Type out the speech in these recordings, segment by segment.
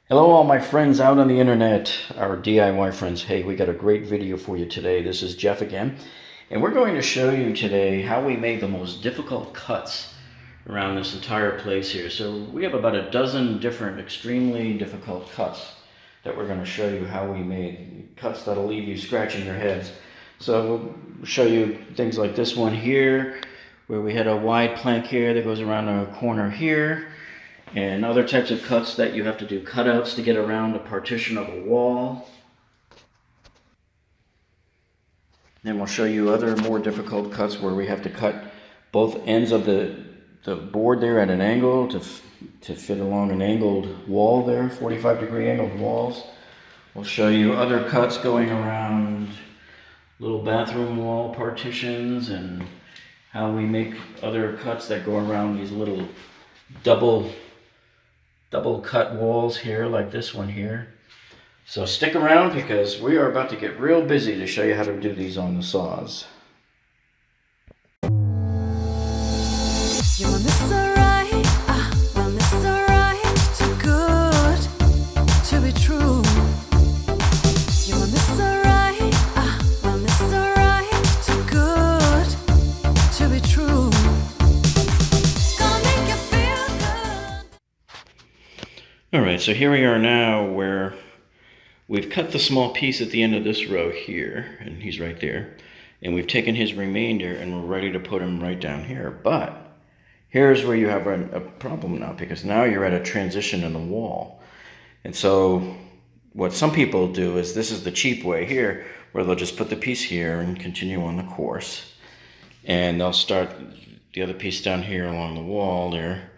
Hello all my friends out on the internet, our DIY friends. Hey, we got a great video for you today. This is Jeff again, and we're going to show you today how we made the most difficult cuts around this entire place here. So we have about a dozen different extremely difficult cuts that we're going to show you how we made. Cuts that'll leave you scratching your heads. So we'll show you things like this one here, where we had a wide plank here that goes around a corner here. And other types of cuts that you have to do cutouts to get around a partition of a wall. Then we'll show you other more difficult cuts where we have to cut both ends of the board there at an angle to fit along an angled wall there, 45-degree angled walls. We'll show you other cuts going around little bathroom wall partitions and how we make other cuts that go around these little double cut walls here, like this one here. So stick around because we are about to get real busy to show you how to do these on the saws. You want this alright? Want this alright? Too good to be true. You want this alright? Want this alright? Too good to be true. Gonna make you feel good. Alright, so here we are now where we've cut the small piece at the end of this row here, and he's right there. And we've taken his remainder and we're ready to put him right down here. But here's where you have a problem now, because now you're at a transition in the wall. And so what some people do is, this is the cheap way here, where they'll just put the piece here and continue on the course. And they'll start the other piece down here along the wall there.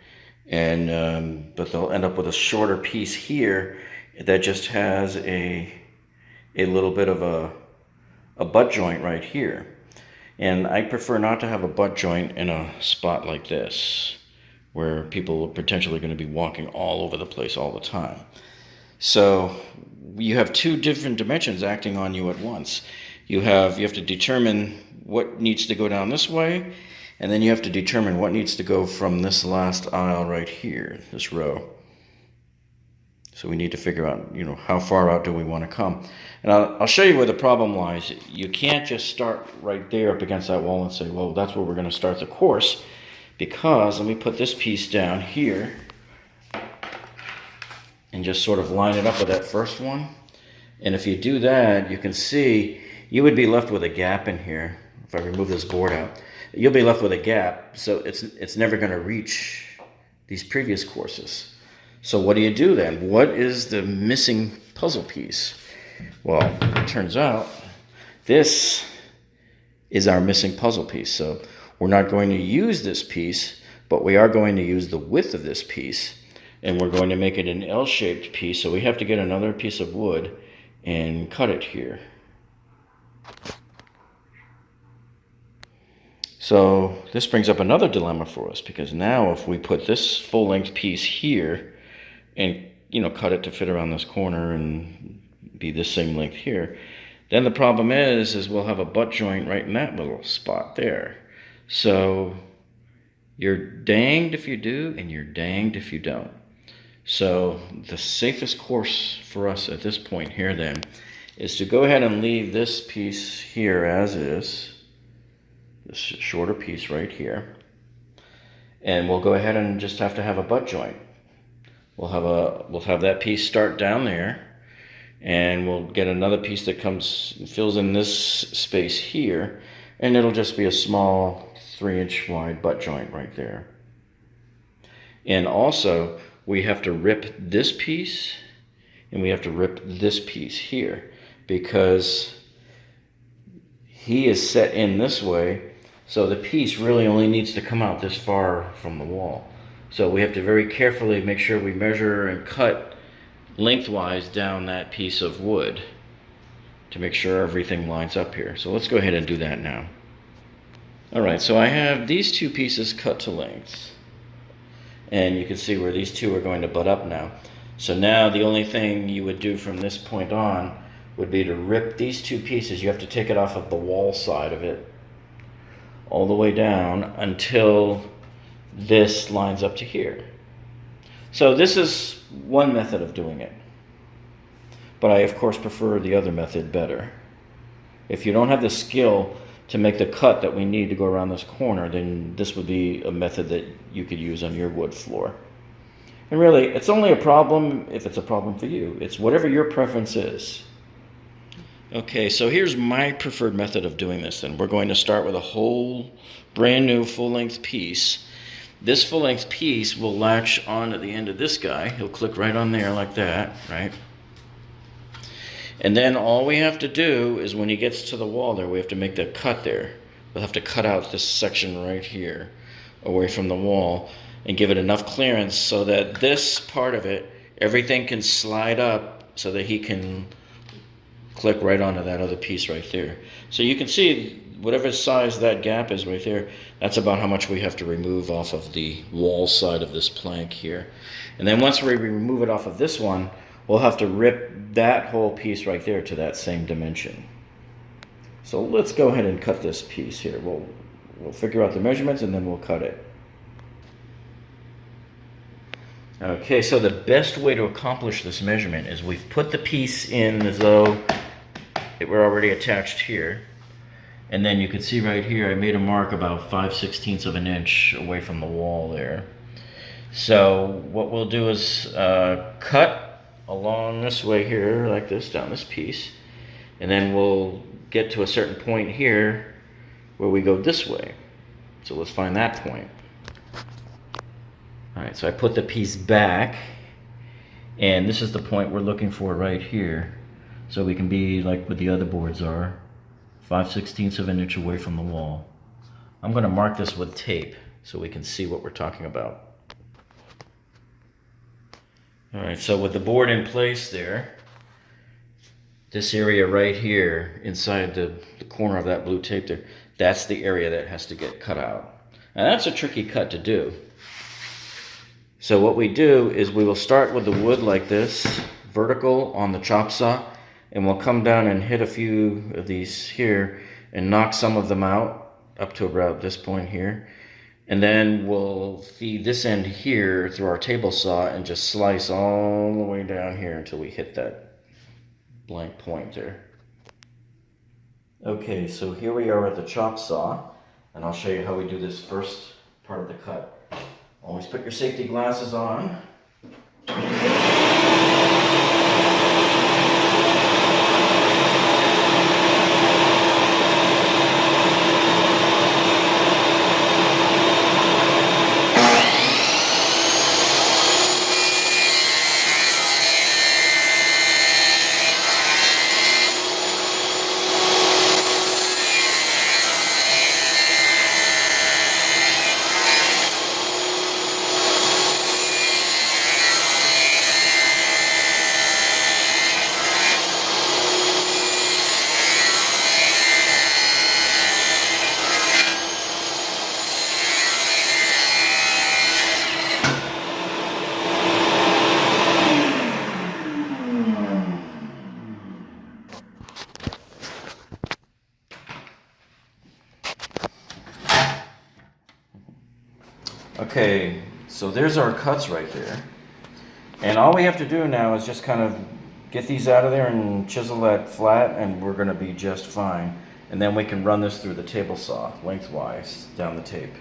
And but they'll end up with a shorter piece here that just has a little bit of a butt joint right here. And I prefer not to have a butt joint in a spot like this, where people are potentially going to be walking all over the place all the time. So you have two different dimensions acting on you at once. You have to determine what needs to go down this way, and then you have to determine what needs to go from this last aisle right here, this row. So we need to figure out, how far out do we want to come. And I'll show you where the problem lies. You can't just start right there up against that wall and say, well, that's where we're going to start the course. Because, let me put this piece down here and just sort of line it up with that first one. And if you do that, you can see you would be left with a gap in here. If I remove this board out, you'll be left with a gap. So it's never going to reach these previous courses. So what do you do then? What is the missing puzzle piece? Well, it turns out this is our missing puzzle piece. So we're not going to use this piece, but we are going to use the width of this piece, and we're going to make it an L-shaped piece. So we have to get another piece of wood and cut it here. So this brings up another dilemma for us, because now if we put this full-length piece here and cut it to fit around this corner and be the same length here, then the problem is we'll have a butt joint right in that little spot there. So you're danged if you do, and you're danged if you don't. So the safest course for us at this point here then is to go ahead and leave this piece here as is, this shorter piece right here, and we'll go ahead and just have to have a butt joint. We'll have that piece start down there, and we'll get another piece that fills in this space here, and it'll just be a small 3-inch wide butt joint right there. And also we have to rip this piece, and we have to rip this piece here, because he is set in this way, so the piece really only needs to come out this far from the wall. So we have to very carefully make sure we measure and cut lengthwise down that piece of wood to make sure everything lines up here. So let's go ahead and do that now. Alright, so I have these two pieces cut to length, and you can see where these two are going to butt up now. So now the only thing you would do from this point on would be to rip these two pieces. You have to take it off of the wall side of it all the way down until this lines up to here. So this is one method of doing it. But I, of course, prefer the other method better. If you don't have the skill to make the cut that we need to go around this corner, then this would be a method that you could use on your wood floor. And really, it's only a problem if it's a problem for you. It's whatever your preference is. Okay, so here's my preferred method of doing this then. We're going to start with a whole brand new full-length piece. This full-length piece will latch on at the end of this guy. He'll click right on there like that, right? And then all we have to do is when he gets to the wall there, we have to make the cut there. We'll have to cut out this section right here away from the wall and give it enough clearance so that this part of it, everything can slide up so that he can click right onto that other piece right there. So you can see whatever size that gap is right there, that's about how much we have to remove off of the wall side of this plank here. And then once we remove it off of this one, we'll have to rip that whole piece right there to that same dimension. So let's go ahead and cut this piece here. We'll figure out the measurements and then we'll cut it. Okay, so the best way to accomplish this measurement is we've put the piece in as though it were already attached here. And then you can see right here, I made a mark about 5/16 of an inch away from the wall there. So what we'll do is cut along this way here, like this, down this piece. And then we'll get to a certain point here where we go this way. So let's find that point. All right, so I put the piece back, and this is the point we're looking for right here. So we can be like what the other boards are, 5/16 of an inch away from the wall. I'm going to mark this with tape so we can see what we're talking about. All right, so with the board in place there, this area right here inside the corner of that blue tape there, that's the area that has to get cut out. And that's a tricky cut to do. So what we do is we will start with the wood like this, vertical on the chop saw, and we'll come down and hit a few of these here and knock some of them out up to about this point here. And then we'll feed this end here through our table saw and just slice all the way down here until we hit that blank point there. Okay, so here we are at the chop saw, and I'll show you how we do this first part of the cut. Always put your safety glasses on. Okay, so there's our cuts right there. And all we have to do now is just kind of get these out of there and chisel that flat, and we're going to be just fine. And then we can run this through the table saw lengthwise down the tape.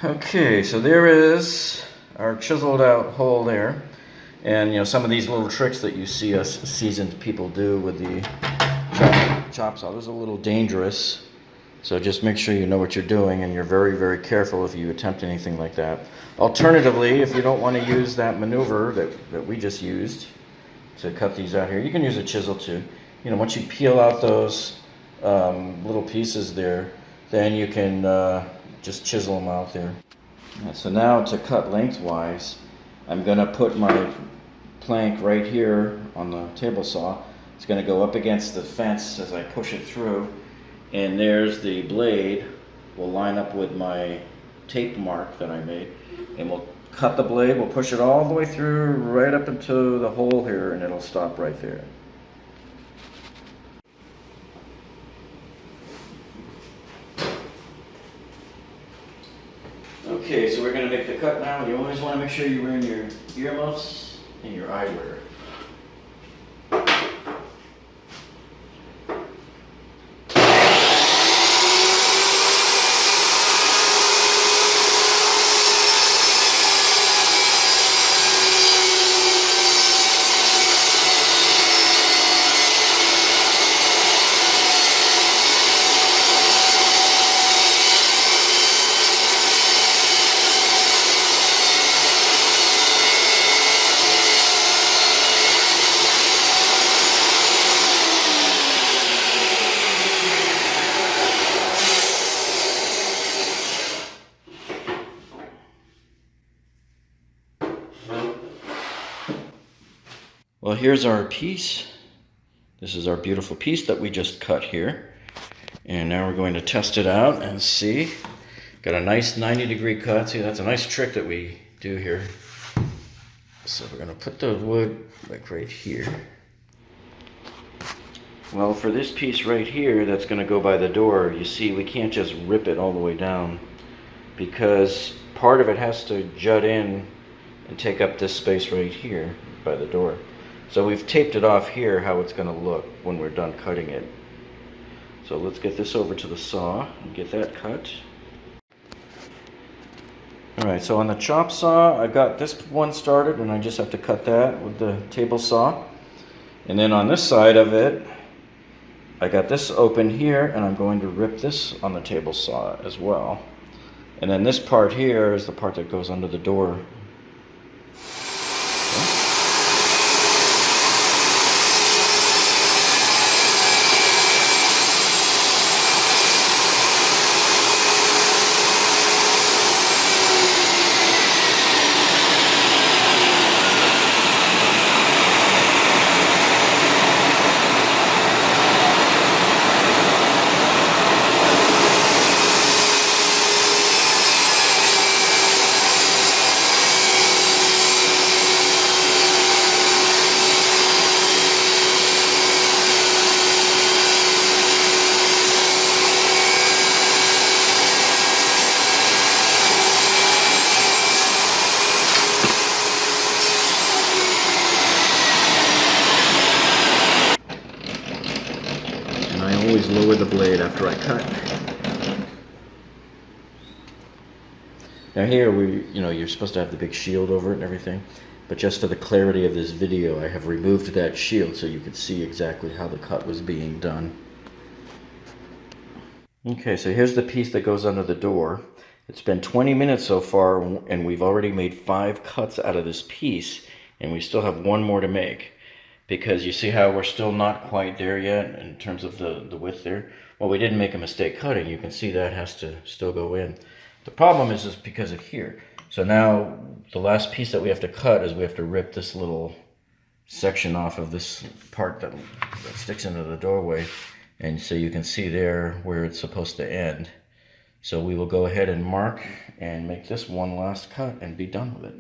Okay, so there is our chiseled out hole there. And you know, some of these little tricks that you see us seasoned people do with the chop saw, those are a little dangerous. So just make sure you know what you're doing and you're very, very careful if you attempt anything like that. Alternatively, if you don't want to use that maneuver that we just used to cut these out here, you can use a chisel too. You know, once you peel out those little pieces there, then you can just chisel them out there. So now to cut lengthwise, I'm gonna put my plank right here on the table saw. It's gonna go up against the fence as I push it through, and there's the blade will line up with my tape mark that I made, and we'll cut the blade, we'll push it all the way through right up into the hole here, and it'll stop right there. Okay, so we're going to make the cut now, and you always want to make sure you're wearing your earmuffs and your eyewear. Well, here's our piece. This is our beautiful piece that we just cut here. And now we're going to test it out and see. Got a nice 90-degree cut. See, that's a nice trick that we do here. So we're going to put the wood like right here. Well, for this piece right here that's going to go by the door, you see we can't just rip it all the way down, because part of it has to jut in and take up this space right here by the door. So we've taped it off here how it's going to look when we're done cutting it. So let's get this over to the saw and get that cut. Alright, so on the chop saw, I got this one started, and I just have to cut that with the table saw. And then on this side of it, I got this open here, and I'm going to rip this on the table saw as well. And then this part here is the part that goes under the door. Always lower the blade after I cut. Now here you're supposed to have the big shield over it and everything, but just for the clarity of this video, I have removed that shield so you could see exactly how the cut was being done. Okay, so here's the piece that goes under the door. It's been 20 minutes so far, and we've already made 5 cuts out of this piece, and we still have one more to make. Because you see how we're still not quite there yet in terms of the width there? Well, we didn't make a mistake cutting. You can see that has to still go in. The problem is because of here. So now the last piece that we have to cut is we have to rip this little section off of this part that sticks into the doorway. And so you can see there where it's supposed to end. So we will go ahead and mark and make this one last cut and be done with it.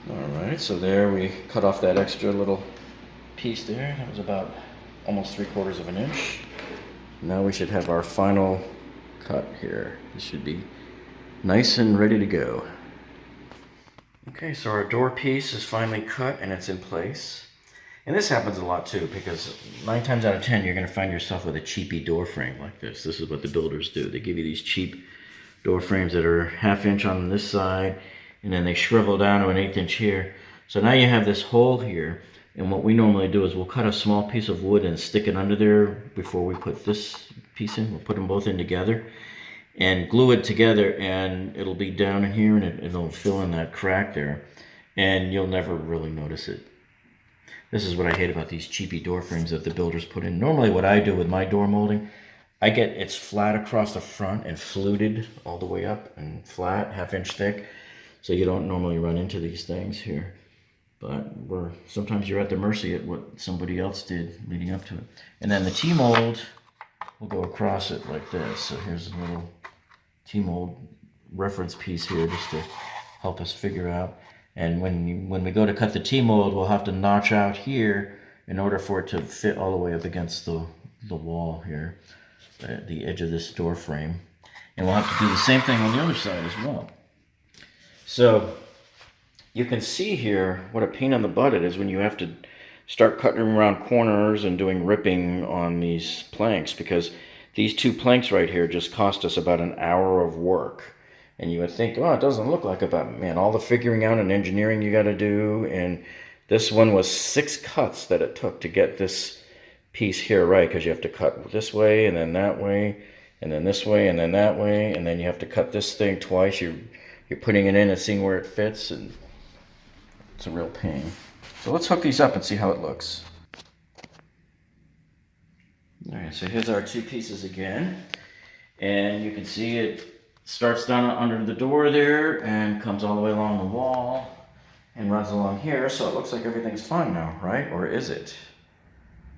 Alright, so there we cut off that extra little piece there. That was about almost 3/4 of an inch. Now we should have our final cut here. This should be nice and ready to go. Okay, so our door piece is finally cut and it's in place. And this happens a lot too, because 9 times out of 10 you're going to find yourself with a cheapy door frame like this. This is what the builders do. They give you these cheap door frames that are 1/2 inch on this side, and then they shrivel down to an 1/8 inch here. So now you have this hole here, and what we normally do is we'll cut a small piece of wood and stick it under there before we put this piece in. We'll put them both in together and glue it together, and it'll be down in here, and it'll fill in that crack there, and you'll never really notice it. This is what I hate about these cheapy door frames that the builders put in. Normally what I do with my door molding, it's flat across the front and fluted all the way up and flat, 1/2 inch thick. So you don't normally run into these things here. But sometimes you're at the mercy at what somebody else did leading up to it. And then the T-mold will go across it like this. So here's a little T-mold reference piece here just to help us figure out. And when we go to cut the T-mold, we'll have to notch out here in order for it to fit all the way up against the wall here, the edge of this door frame. And we'll have to do the same thing on the other side as well. So you can see here what a pain in the butt it is when you have to start cutting around corners and doing ripping on these planks, because these two planks right here just cost us about an hour of work. And you would think, oh, it doesn't look like it, but man, all the figuring out and engineering you got to do. And this one was 6 cuts that it took to get this piece here right, because you have to cut this way and then that way and then this way and then that way, and then you have to cut this thing twice. You're putting it in and seeing where it fits, and it's a real pain. So let's hook these up and see how it looks. All right, so here's our 2 pieces again. And you can see it starts down under the door there and comes all the way along the wall and runs along here. So it looks like everything's fine now, right? Or is it?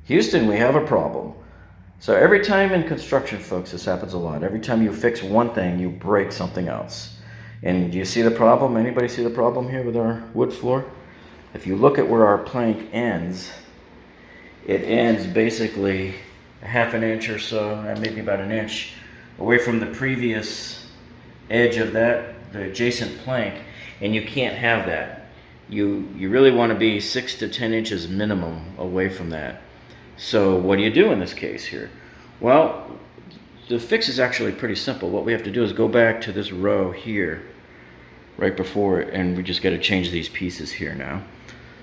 Houston, we have a problem. So every time in construction, folks, this happens a lot. Every time you fix one thing, you break something else. And do you see the problem? Anybody see the problem here with our wood floor? If you look at where our plank ends, it ends basically a ½ inch or so, maybe about an inch, away from the previous edge of the adjacent plank, and you can't have that. You really want to be 6 to 10 inches minimum away from that. So what do you do in this case here? Well, the fix is actually pretty simple. What we have to do is go back to this row here, right before it, and we just got to change these pieces here now.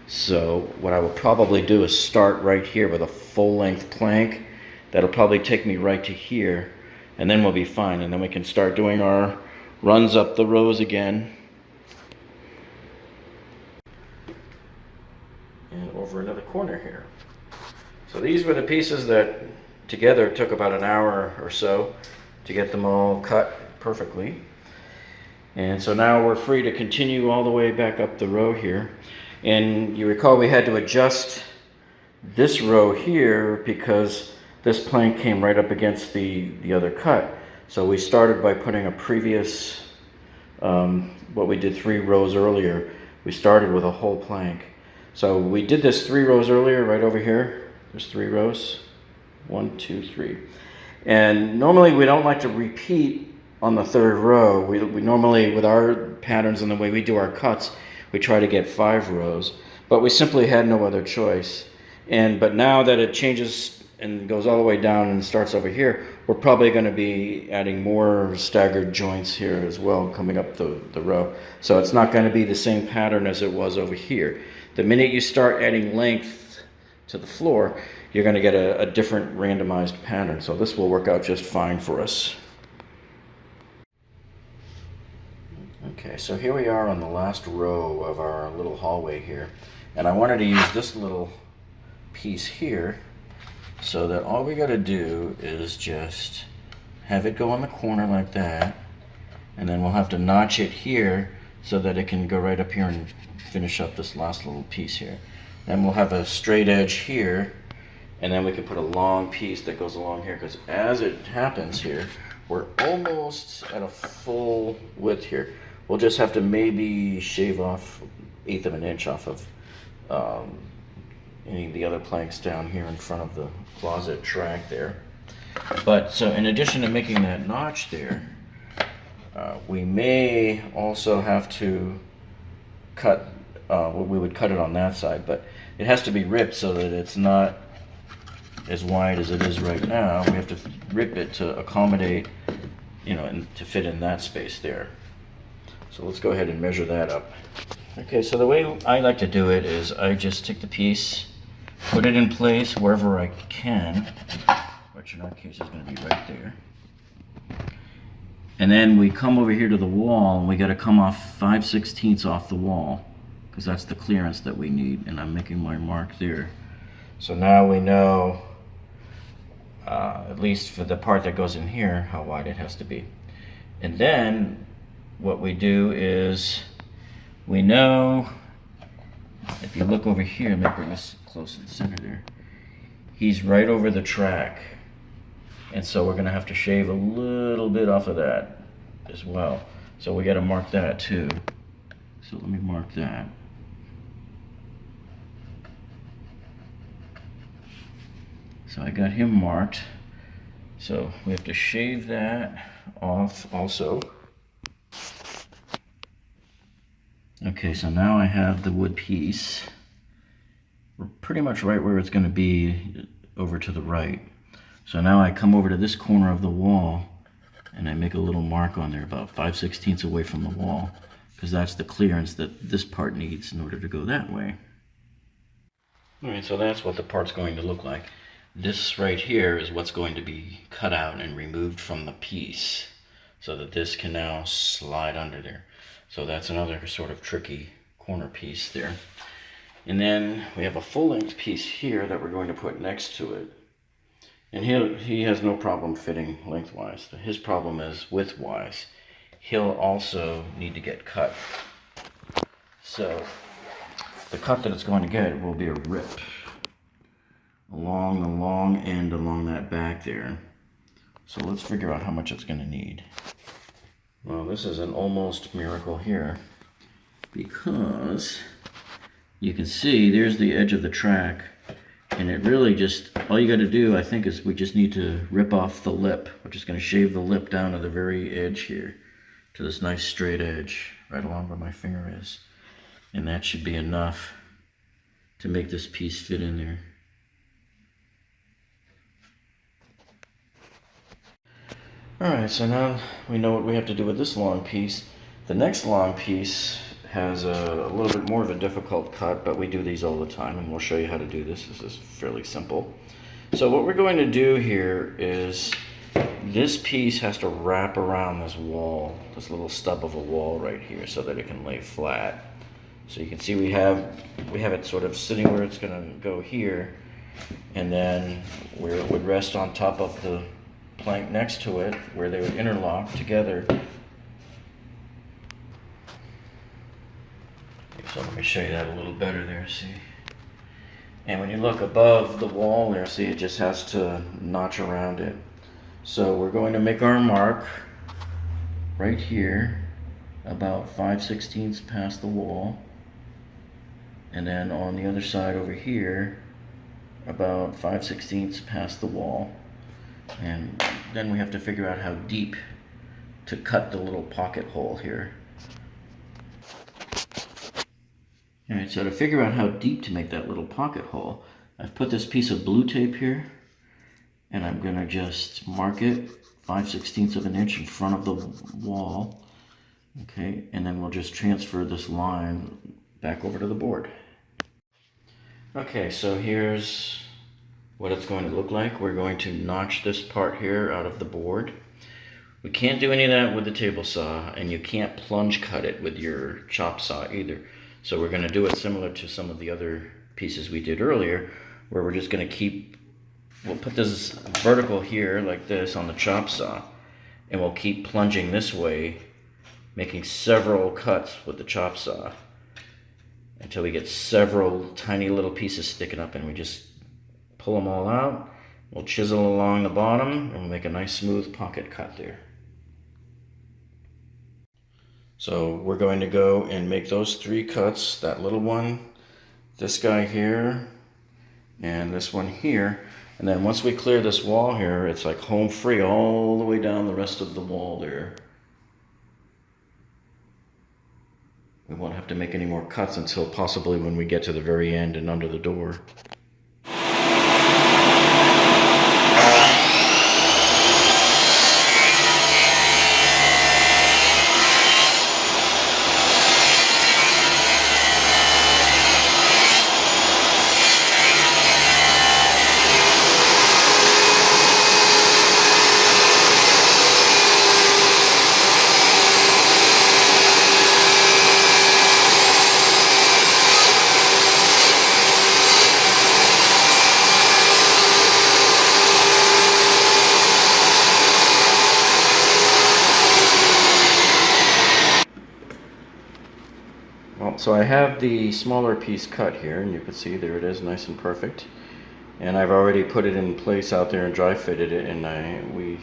So what I will probably do is start right here with a full-length plank. That'll probably take me right to here, and then we'll be fine. And then we can start doing our runs up the rows again. And over another corner here. So these were the pieces that together took about an hour or so to get them all cut perfectly. And so now we're free to continue all the way back up the row here. And you recall we had to adjust this row here because this plank came right up against the other cut. So we started by putting a previous, what we did 3 rows earlier, we started with a whole plank. So we did this 3 rows earlier right over here. There's 3 rows, 1, 2, 3. And normally we don't like to repeat on the 3rd row. We normally, with our patterns and the way we do our cuts, we try to get 5 rows, but we simply had no other choice. But now that it changes and goes all the way down and starts over here, we're probably going to be adding more staggered joints here as well coming up the row. So it's not going to be the same pattern as it was over here. The minute you start adding length to the floor, you're going to get a different randomized pattern. So this will work out just fine for us. Okay, so here we are on the last row of our little hallway here. And I wanted to use this little piece here so that all we got to do is just have it go in the corner like that. And then we'll have to notch it here so that it can go right up here and finish up this last little piece here. Then we'll have a straight edge here, and then we can put a long piece that goes along here, because as it happens here, we're almost at a full width here. We'll just have to maybe shave off 1/8 of an inch off of any of the other planks down here in front of the closet track there. But so in addition to making that notch there, we may also have to cut, we would cut it on that side, but it has to be ripped so that it's not as wide as it is right now. We have to rip it to accommodate, and to fit in that space there. So let's go ahead and measure that up. Okay, so the way I like to do it is I just take the piece, put it in place wherever I can, which in our case is going to be right there. And then we come over here to the wall, and we got to come off 5/16 off the wall, because that's the clearance that we need, and I'm making my mark there. So now we know, at least for the part that goes in here, how wide it has to be. And then what we do is we know, if you look over here, let me bring this close in the center there, he's right over the track. And so we're gonna have to shave a little bit off of that as well. So we gotta mark that too. So let me mark that. So I got him marked. So we have to shave that off also. Okay, so now I have the wood piece. We're pretty much right where it's gonna be over to the right. So now I come over to this corner of the wall and I make a little mark on there about 5/16 away from the wall, because that's the clearance that this part needs in order to go that way. All right, so that's what the part's going to look like. This right here is what's going to be cut out and removed from the piece so that this can now slide under there. So that's another sort of tricky corner piece there. And then we have a full-length piece here that we're going to put next to it. And he has no problem fitting lengthwise. His problem is widthwise. He'll also need to get cut. So the cut that it's going to get will be a rip along the long end along that back there. So let's figure out how much it's going to need. Well, this is an almost miracle here, because you can see there's the edge of the track, and it really just, all you got to do, I think, is we just need to rip off the lip. We're just going to shave the lip down to the very edge here, to this nice straight edge right along where my finger is, and that should be enough to make this piece fit in there. Alright, so now we know what we have to do with this long piece. The next long piece has a little bit more of a difficult cut, but we do these all the time, and we'll show you how to do this. This is fairly simple. So what we're going to do here is, this piece has to wrap around this wall, this little stub of a wall right here, so that it can lay flat. So you can see we have it sort of sitting where it's going to go here, and then where it would rest on top of the plank next to it, where they would interlock together. So let me show you that a little better there, see? And when you look above the wall there, see, it just has to notch around it. So we're going to make our mark right here, about 5/16 past the wall. And then on the other side over here, about 5/16 past the wall. And then we have to figure out how deep to cut the little pocket hole here. Alright, so to figure out how deep to make that little pocket hole, I've put this piece of blue tape here, and I'm going to just mark it 5/16 of an inch in front of the wall. Okay, and then we'll just transfer this line back over to the board. Okay, so here's what it's going to look like. We're going to notch this part here out of the board. We can't do any of that with the table saw, and you can't plunge cut it with your chop saw either. So we're going to do it similar to some of the other pieces we did earlier, where we're just going to we'll put this vertical here like this on the chop saw, and we'll keep plunging this way, making several cuts with the chop saw until we get several tiny little pieces sticking up, and we just pull them all out. We'll chisel along the bottom, and we'll make a nice smooth pocket cut there. So we're going to go and make those 3 cuts, that little one, this guy here, and this one here. And then once we clear this wall here, it's like home free all the way down the rest of the wall there. We won't have to make any more cuts until possibly when we get to the very end and under the door. so I have the smaller piece cut here, and you can see there it is, nice and perfect. And I've already put it in place out there and dry fitted it, and we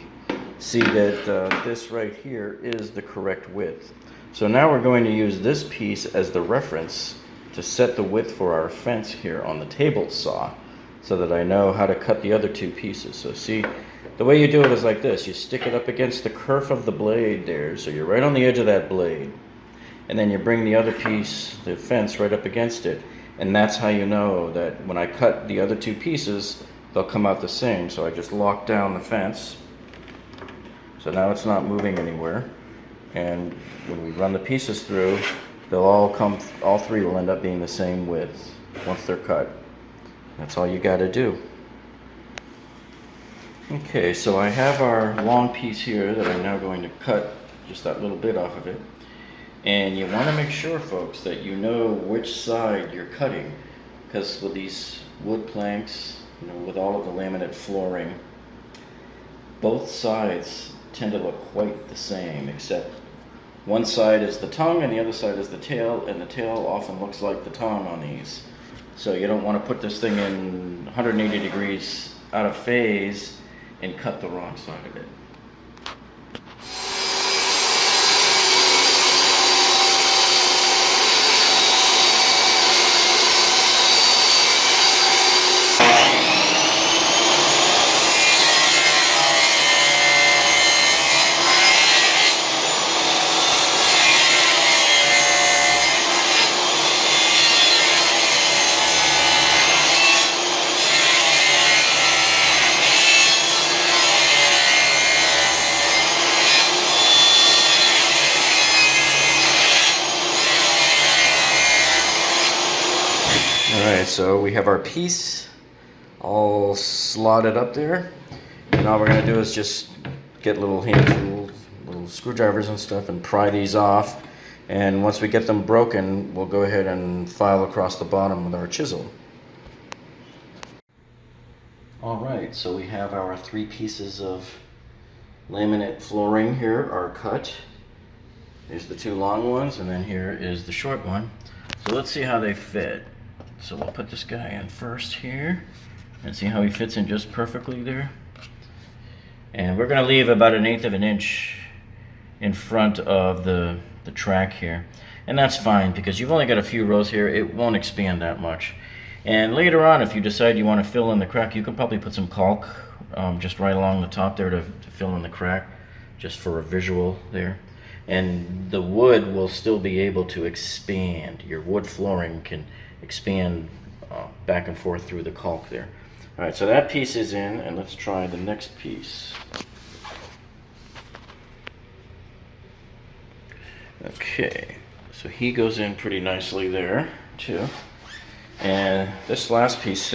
see that this right here is the correct width. So now we're going to use this piece as the reference to set the width for our fence here on the table saw, so that I know how to cut the other two pieces. So see, the way you do it is like this. You stick it up against the kerf of the blade there, so you're right on the edge of that blade. And then you bring the other piece, the fence, right up against it. And that's how you know that when I cut the other two pieces, they'll come out the same. So I just lock down the fence. So now it's not moving anywhere. And when we run the pieces through, they'll all three will end up being the same width once they're cut. That's all you got to do. Okay, so I have our long piece here that I'm now going to cut just that little bit off of it. And you want to make sure, folks, that you know which side you're cutting, because with these wood planks, with all of the laminate flooring, both sides tend to look quite the same, except one side is the tongue and the other side is the tail, and the tail often looks like the tongue on these. So you don't want to put this thing in 180 degrees out of phase and cut the wrong side of it. Alright, so we have our piece all slotted up there, and all we're going to do is just get little hand tools, little screwdrivers and stuff, and pry these off. And once we get them broken, we'll go ahead and file across the bottom with our chisel. Alright, so we have our three pieces of laminate flooring here are cut. Here's the two long ones, and then here is the short one. So let's see how they fit. So we'll put this guy in first here and see how he fits in just perfectly there. And we're going to leave about 1/8 of an inch in front of the track here. And that's fine because you've only got a few rows here. It won't expand that much. And later on, if you decide you want to fill in the crack, you can probably put some caulk just right along the top there to fill in the crack, just for a visual there. And the wood will still be able to expand. Your wood flooring can expand back and forth through the caulk there. Alright, so that piece is in, and let's try the next piece. Okay, so he goes in pretty nicely there too. And this last piece,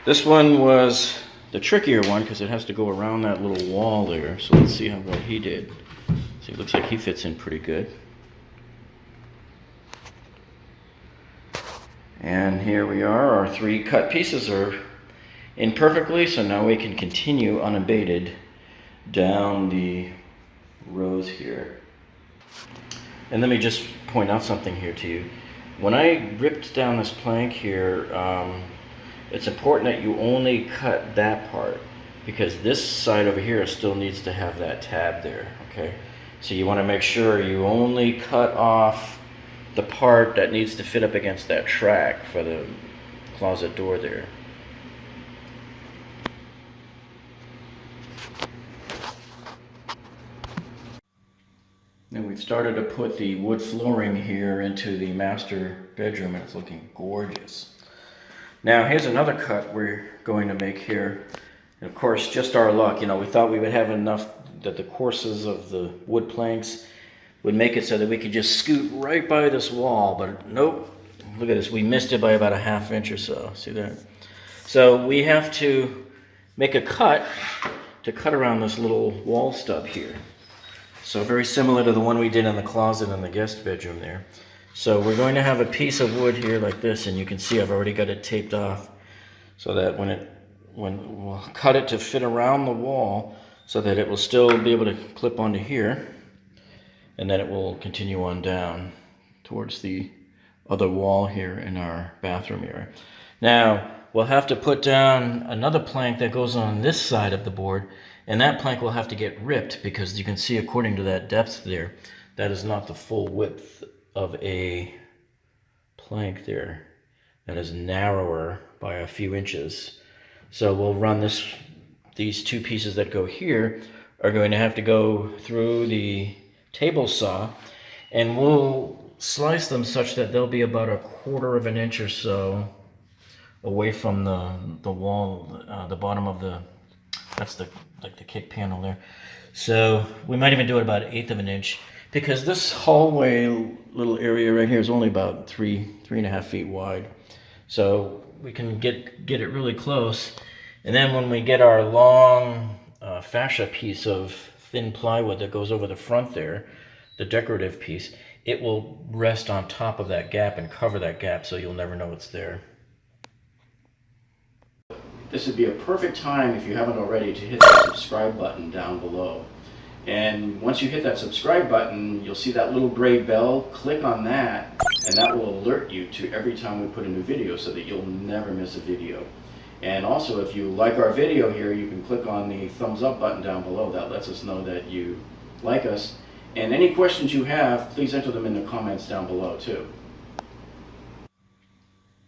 this one was the trickier one because it has to go around that little wall there. So let's see how well he did. So it looks like he fits in pretty good. And here we are, our three cut pieces are in perfectly, so now we can continue unabated down the rows here. And let me just point out something here to you. When I ripped down this plank here, it's important that you only cut that part, because this side over here still needs to have that tab there, okay? So you want to make sure you only cut off the part that needs to fit up against that track for the closet door there. And we've started to put the wood flooring here into the master bedroom, and it's looking gorgeous. Now here's another cut we're going to make here. And of course, just our luck, we thought we would have enough that the courses of the wood planks would make it so that we could just scoot right by this wall, but nope. Look at this, we missed it by about 1/2 inch or so. See that? So we have to make a cut to cut around this little wall stub here. So very similar to the one we did in the closet in the guest bedroom there. So we're going to have a piece of wood here like this, and you can see I've already got it taped off so that when we'll cut it to fit around the wall so that it will still be able to clip onto here, and then it will continue on down towards the other wall here in our bathroom area. Now, we'll have to put down another plank that goes on this side of the board, and that plank will have to get ripped because you can see according to that depth there, that is not the full width of a plank there. That is narrower by a few inches. So we'll run these two pieces that go here are going to have to go through the table saw, and we'll slice them such that they'll be about 1/4 of an inch or so away from the wall, the bottom of that's the kick panel there. So we might even do it about 1/8 of an inch, because this hallway little area right here is only about 3.5 feet wide. So we can get it really close, and then when we get our long fascia piece of thin plywood that goes over the front there, the decorative piece, it will rest on top of that gap and cover that gap so you'll never know it's there. This would be a perfect time, if you haven't already, to hit that subscribe button down below. And once you hit that subscribe button, you'll see that little gray bell. Click on that, and that will alert you to every time we put a new video so that you'll never miss a video. And also, if you like our video here, you can click on the thumbs up button down below. That lets us know that you like us. And any questions you have, please enter them in the comments down below too.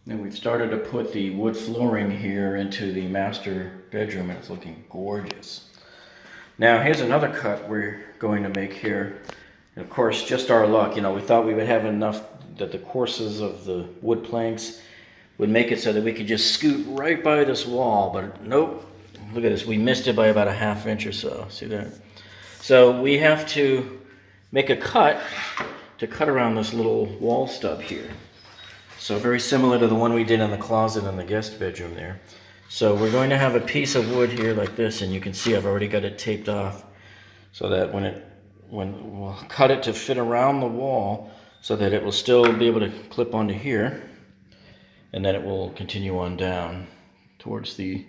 And we've started to put the wood flooring here into the master bedroom, and it's looking gorgeous. Now here's another cut we're going to make here. And of course, just our luck, we thought we would have enough that the courses of the wood planks would make it so that we could just scoot right by this wall, but nope. Look at this, we missed it by about 1/2 inch or so. See that? So we have to make a cut to cut around this little wall stub here. So very similar to the one we did in the closet in the guest bedroom there. So we're going to have a piece of wood here like this, and you can see I've already got it taped off so that when we'll cut it to fit around the wall so that it will still be able to clip onto here, and then it will continue on down towards the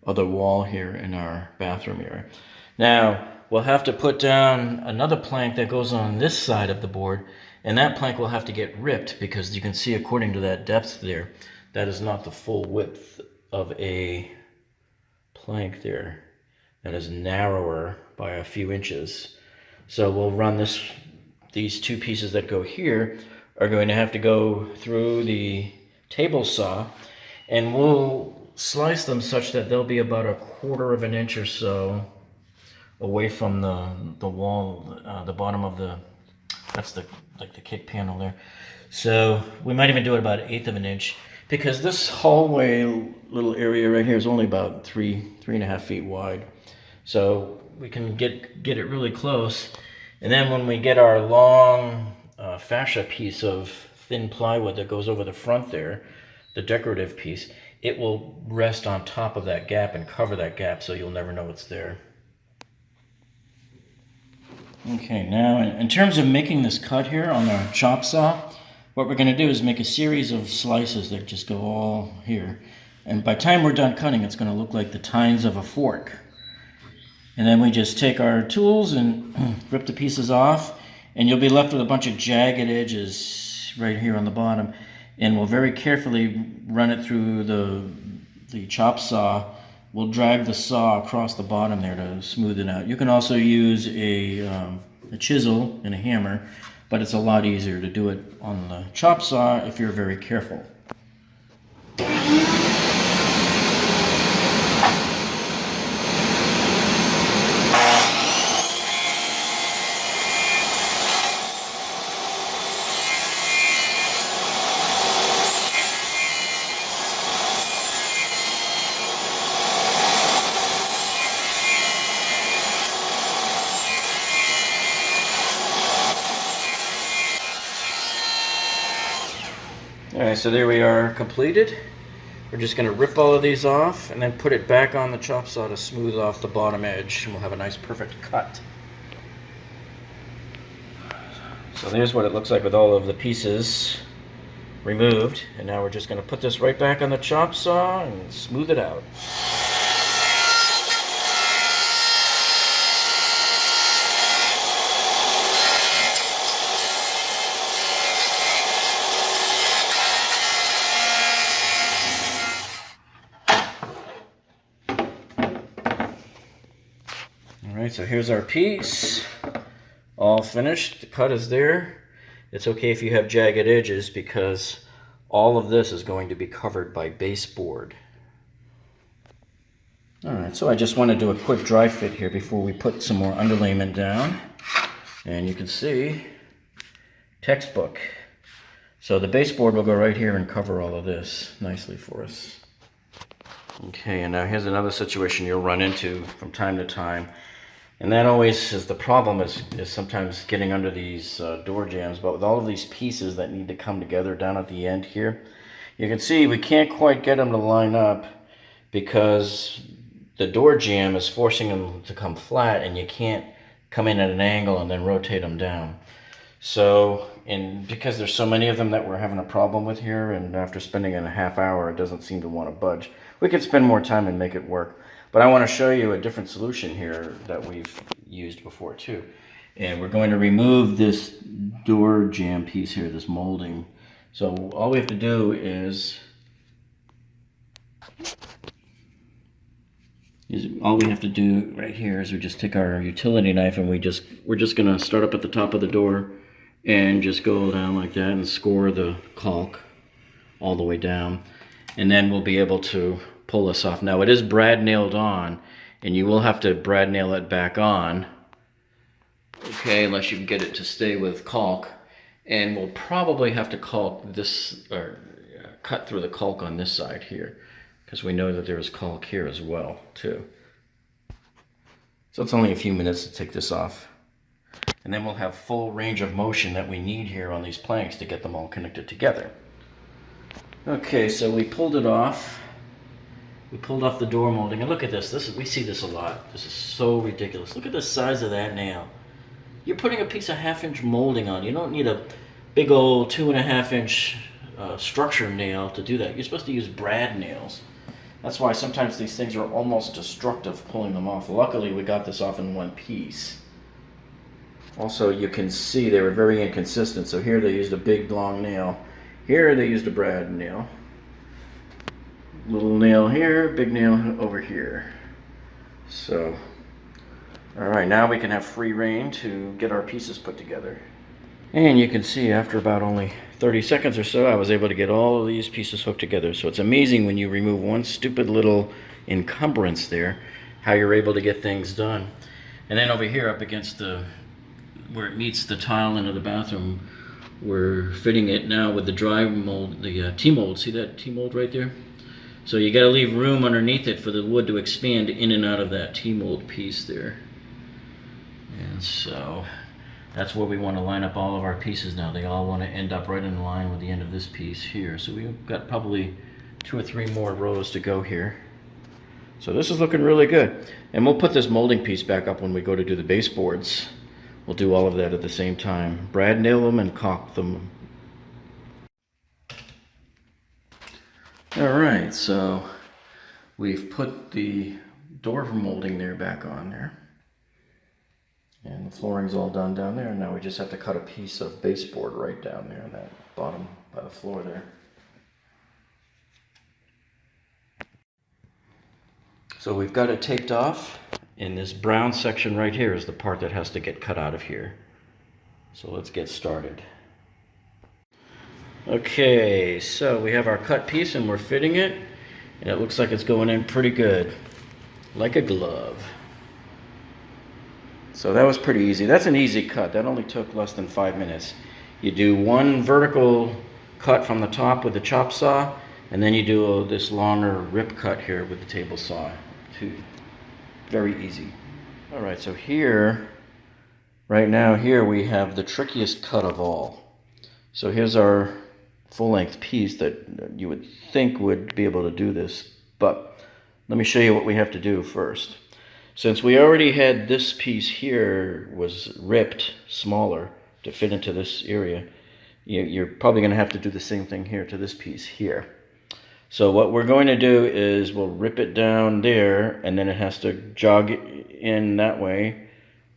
other wall here in our bathroom area. Now, we'll have to put down another plank that goes on this side of the board, and that plank will have to get ripped because you can see according to that depth there, that is not the full width of a plank there. That is narrower by a few inches. So we'll run these two pieces that go here are going to have to go through the table saw, and we'll slice them such that they'll be about 1/4 of an inch or so away from the wall, the bottom of that's the kick panel there. So we might even do it about 1/8 of an inch, because this hallway little area right here is only about 3.5 feet wide. So we can get it really close, and then when we get our long fascia piece of thin plywood that goes over the front there, the decorative piece, it will rest on top of that gap and cover that gap so you'll never know it's there. Okay, now in terms of making this cut here on our chop saw, what we're going to do is make a series of slices that just go all here. And by the time we're done cutting, it's going to look like the tines of a fork. And then we just take our tools and rip the pieces off, and you'll be left with a bunch of jagged edges right here on the bottom. And we'll very carefully run it through the chop saw. We'll drag the saw across the bottom there to smooth it out. You can also use a chisel and a hammer, but it's a lot easier to do it on the chop saw if you're very careful. Alright, so there we are completed. We're just going to rip all of these off and then put it back on the chop saw to smooth off the bottom edge, and we'll have a nice perfect cut. So there's what it looks like with all of the pieces removed, and now we're just going to put this right back on the chop saw and smooth it out. Alright, so here's our piece. All finished. The cut is there. It's okay if you have jagged edges because all of this is going to be covered by baseboard. Alright, so I just want to do a quick dry fit here before we put some more underlayment down. And you can see, textbook. So the baseboard will go right here and cover all of this nicely for us. Okay, and now here's another situation you'll run into from time to time. And that always is the problem is sometimes getting under these door jambs. But with all of these pieces that need to come together down at the end here, you can see we can't quite get them to line up because the door jamb is forcing them to come flat, and you can't come in at an angle and then rotate them down. So, and because there's so many of them that we're having a problem with here, and after spending a half hour, it doesn't seem to want to budge. We could spend more time and make it work. But I want to show you a different solution here that we've used before too. And we're going to remove this door jamb piece here, this molding. So all we have to do is all we have to do right here is we just take our utility knife and we're just gonna start up at the top of the door and just go down like that and score the caulk all the way down, and then we'll be able to pull this off. Now it is brad nailed on, and you will have to brad nail it back on, okay, unless you can get it to stay with caulk. And we'll probably have to caulk this, or cut through the caulk on this side here, because we know that there is caulk here as well too. So it's only a few minutes to take this off, and then we'll have full range of motion that we need here on these planks to get them all connected together. Okay, so we pulled it off. We pulled off the door molding, and look at this. We see this a lot. This is so ridiculous. Look at the size of that nail. You're putting a piece of 1/2 inch molding on. You don't need a big old 2.5 inch structure nail to do that. You're supposed to use brad nails. That's why sometimes these things are almost destructive pulling them off. Luckily, we got this off in one piece. Also, you can see they were very inconsistent. So here they used a big long nail. Here they used a brad nail. Little nail here, big nail over here. So, all right, now we can have free rein to get our pieces put together. And you can see after about only 30 seconds or so, I was able to get all of these pieces hooked together. So it's amazing when you remove one stupid little encumbrance there, how you're able to get things done. And then over here up against where it meets the tile into the bathroom, we're fitting it now with the dry mold, the T-mold. See that T-mold right there? So you got to leave room underneath it for the wood to expand in and out of that T-mold piece there. And so that's where we want to line up all of our pieces now. They all want to end up right in line with the end of this piece here. So we've got probably 2 or 3 more rows to go here. So this is looking really good. And we'll put this molding piece back up when we go to do the baseboards. We'll do all of that at the same time. Brad nail them and caulk them. Alright, so we've put the door molding there back on there. And the flooring's all done down there. Now we just have to cut a piece of baseboard right down there in that bottom by the floor there. So we've got it taped off, and this brown section right here is the part that has to get cut out of here. So let's get started. Okay, so we have our cut piece and we're fitting it, and it looks like it's going in pretty good, like a glove. So that was pretty easy. That's an easy cut. That only took less than 5 minutes. You do one vertical cut from the top with the chop saw, and then you do this longer rip cut here with the table saw. Very easy. All right, so here, right now here we have the trickiest cut of all. So here's our full-length piece that you would think would be able to do this, but let me show you what we have to do first. Since we already had this piece here was ripped smaller to fit into this area, you're probably going to have to do the same thing here to this piece here. So what we're going to do is we'll rip it down there, and then it has to jog in that way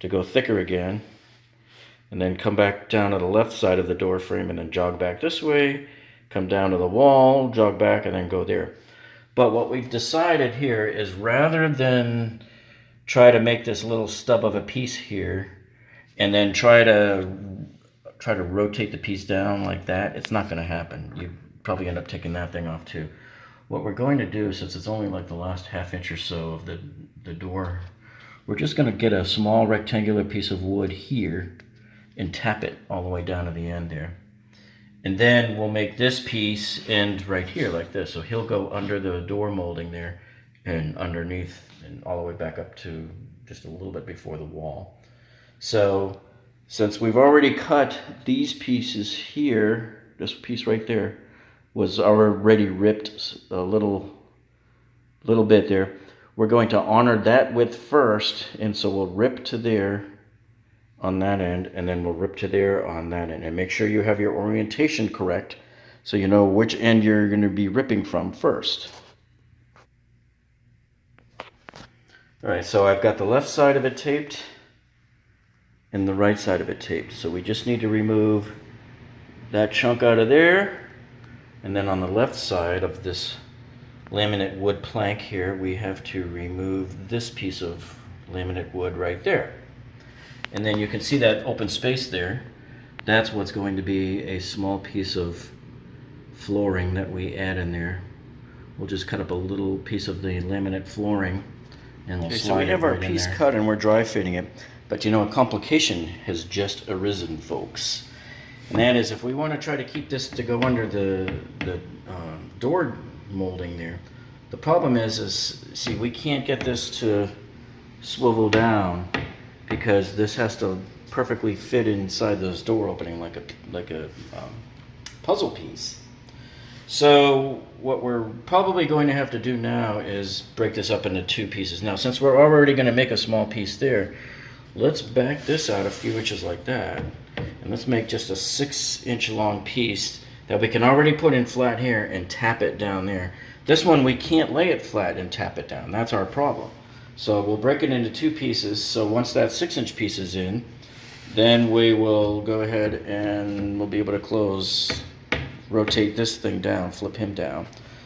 to go thicker again, and then come back down to the left side of the door frame and then jog back this way, come down to the wall, jog back, and then go there. But what we've decided here is rather than try to make this little stub of a piece here, and then try to rotate the piece down like that, it's not going to happen. You probably end up taking that thing off too. What we're going to do, since it's only like the last ½ inch or so of the door, we're just going to get a small rectangular piece of wood here and tap it all the way down to the end there. And then we'll make this piece end right here like this. So he'll go under the door molding there and underneath and all the way back up to just a little bit before the wall. So since we've already cut these pieces here, this piece right there was already ripped a little bit there. We're going to honor that width first, and so we'll rip to there on that end, and then we'll rip to there on that end. And make sure you have your orientation correct so you know which end you're going to be ripping from first. Alright, so I've got the left side of it taped and the right side of it taped. So we just need to remove that chunk out of there. And then on the left side of this laminate wood plank here, we have to remove this piece of laminate wood right there. And then you can see that open space there. That's what's going to be a small piece of flooring that we add in there. We'll just cut up a little piece of the laminate flooring and we'll slide it right in there. So we have our piece cut and we're dry fitting it. But you know, a complication has just arisen, folks. And that is, if we want to try to keep this to go under the door molding there, the problem is see, we can't get this to swivel down because this has to perfectly fit inside this door opening like a puzzle piece. So what we're probably going to have to do now is break this up into 2 pieces. Now, since we're already going to make a small piece there, let's back this out a few inches like that, and let's make just a 6-inch long piece that we can already put in flat here and tap it down there. This one we can't lay it flat and tap it down. That's our problem. So we'll break it into 2 pieces. So once that 6-inch piece is in, then we will go ahead and we'll be able to rotate this thing down, flip him down.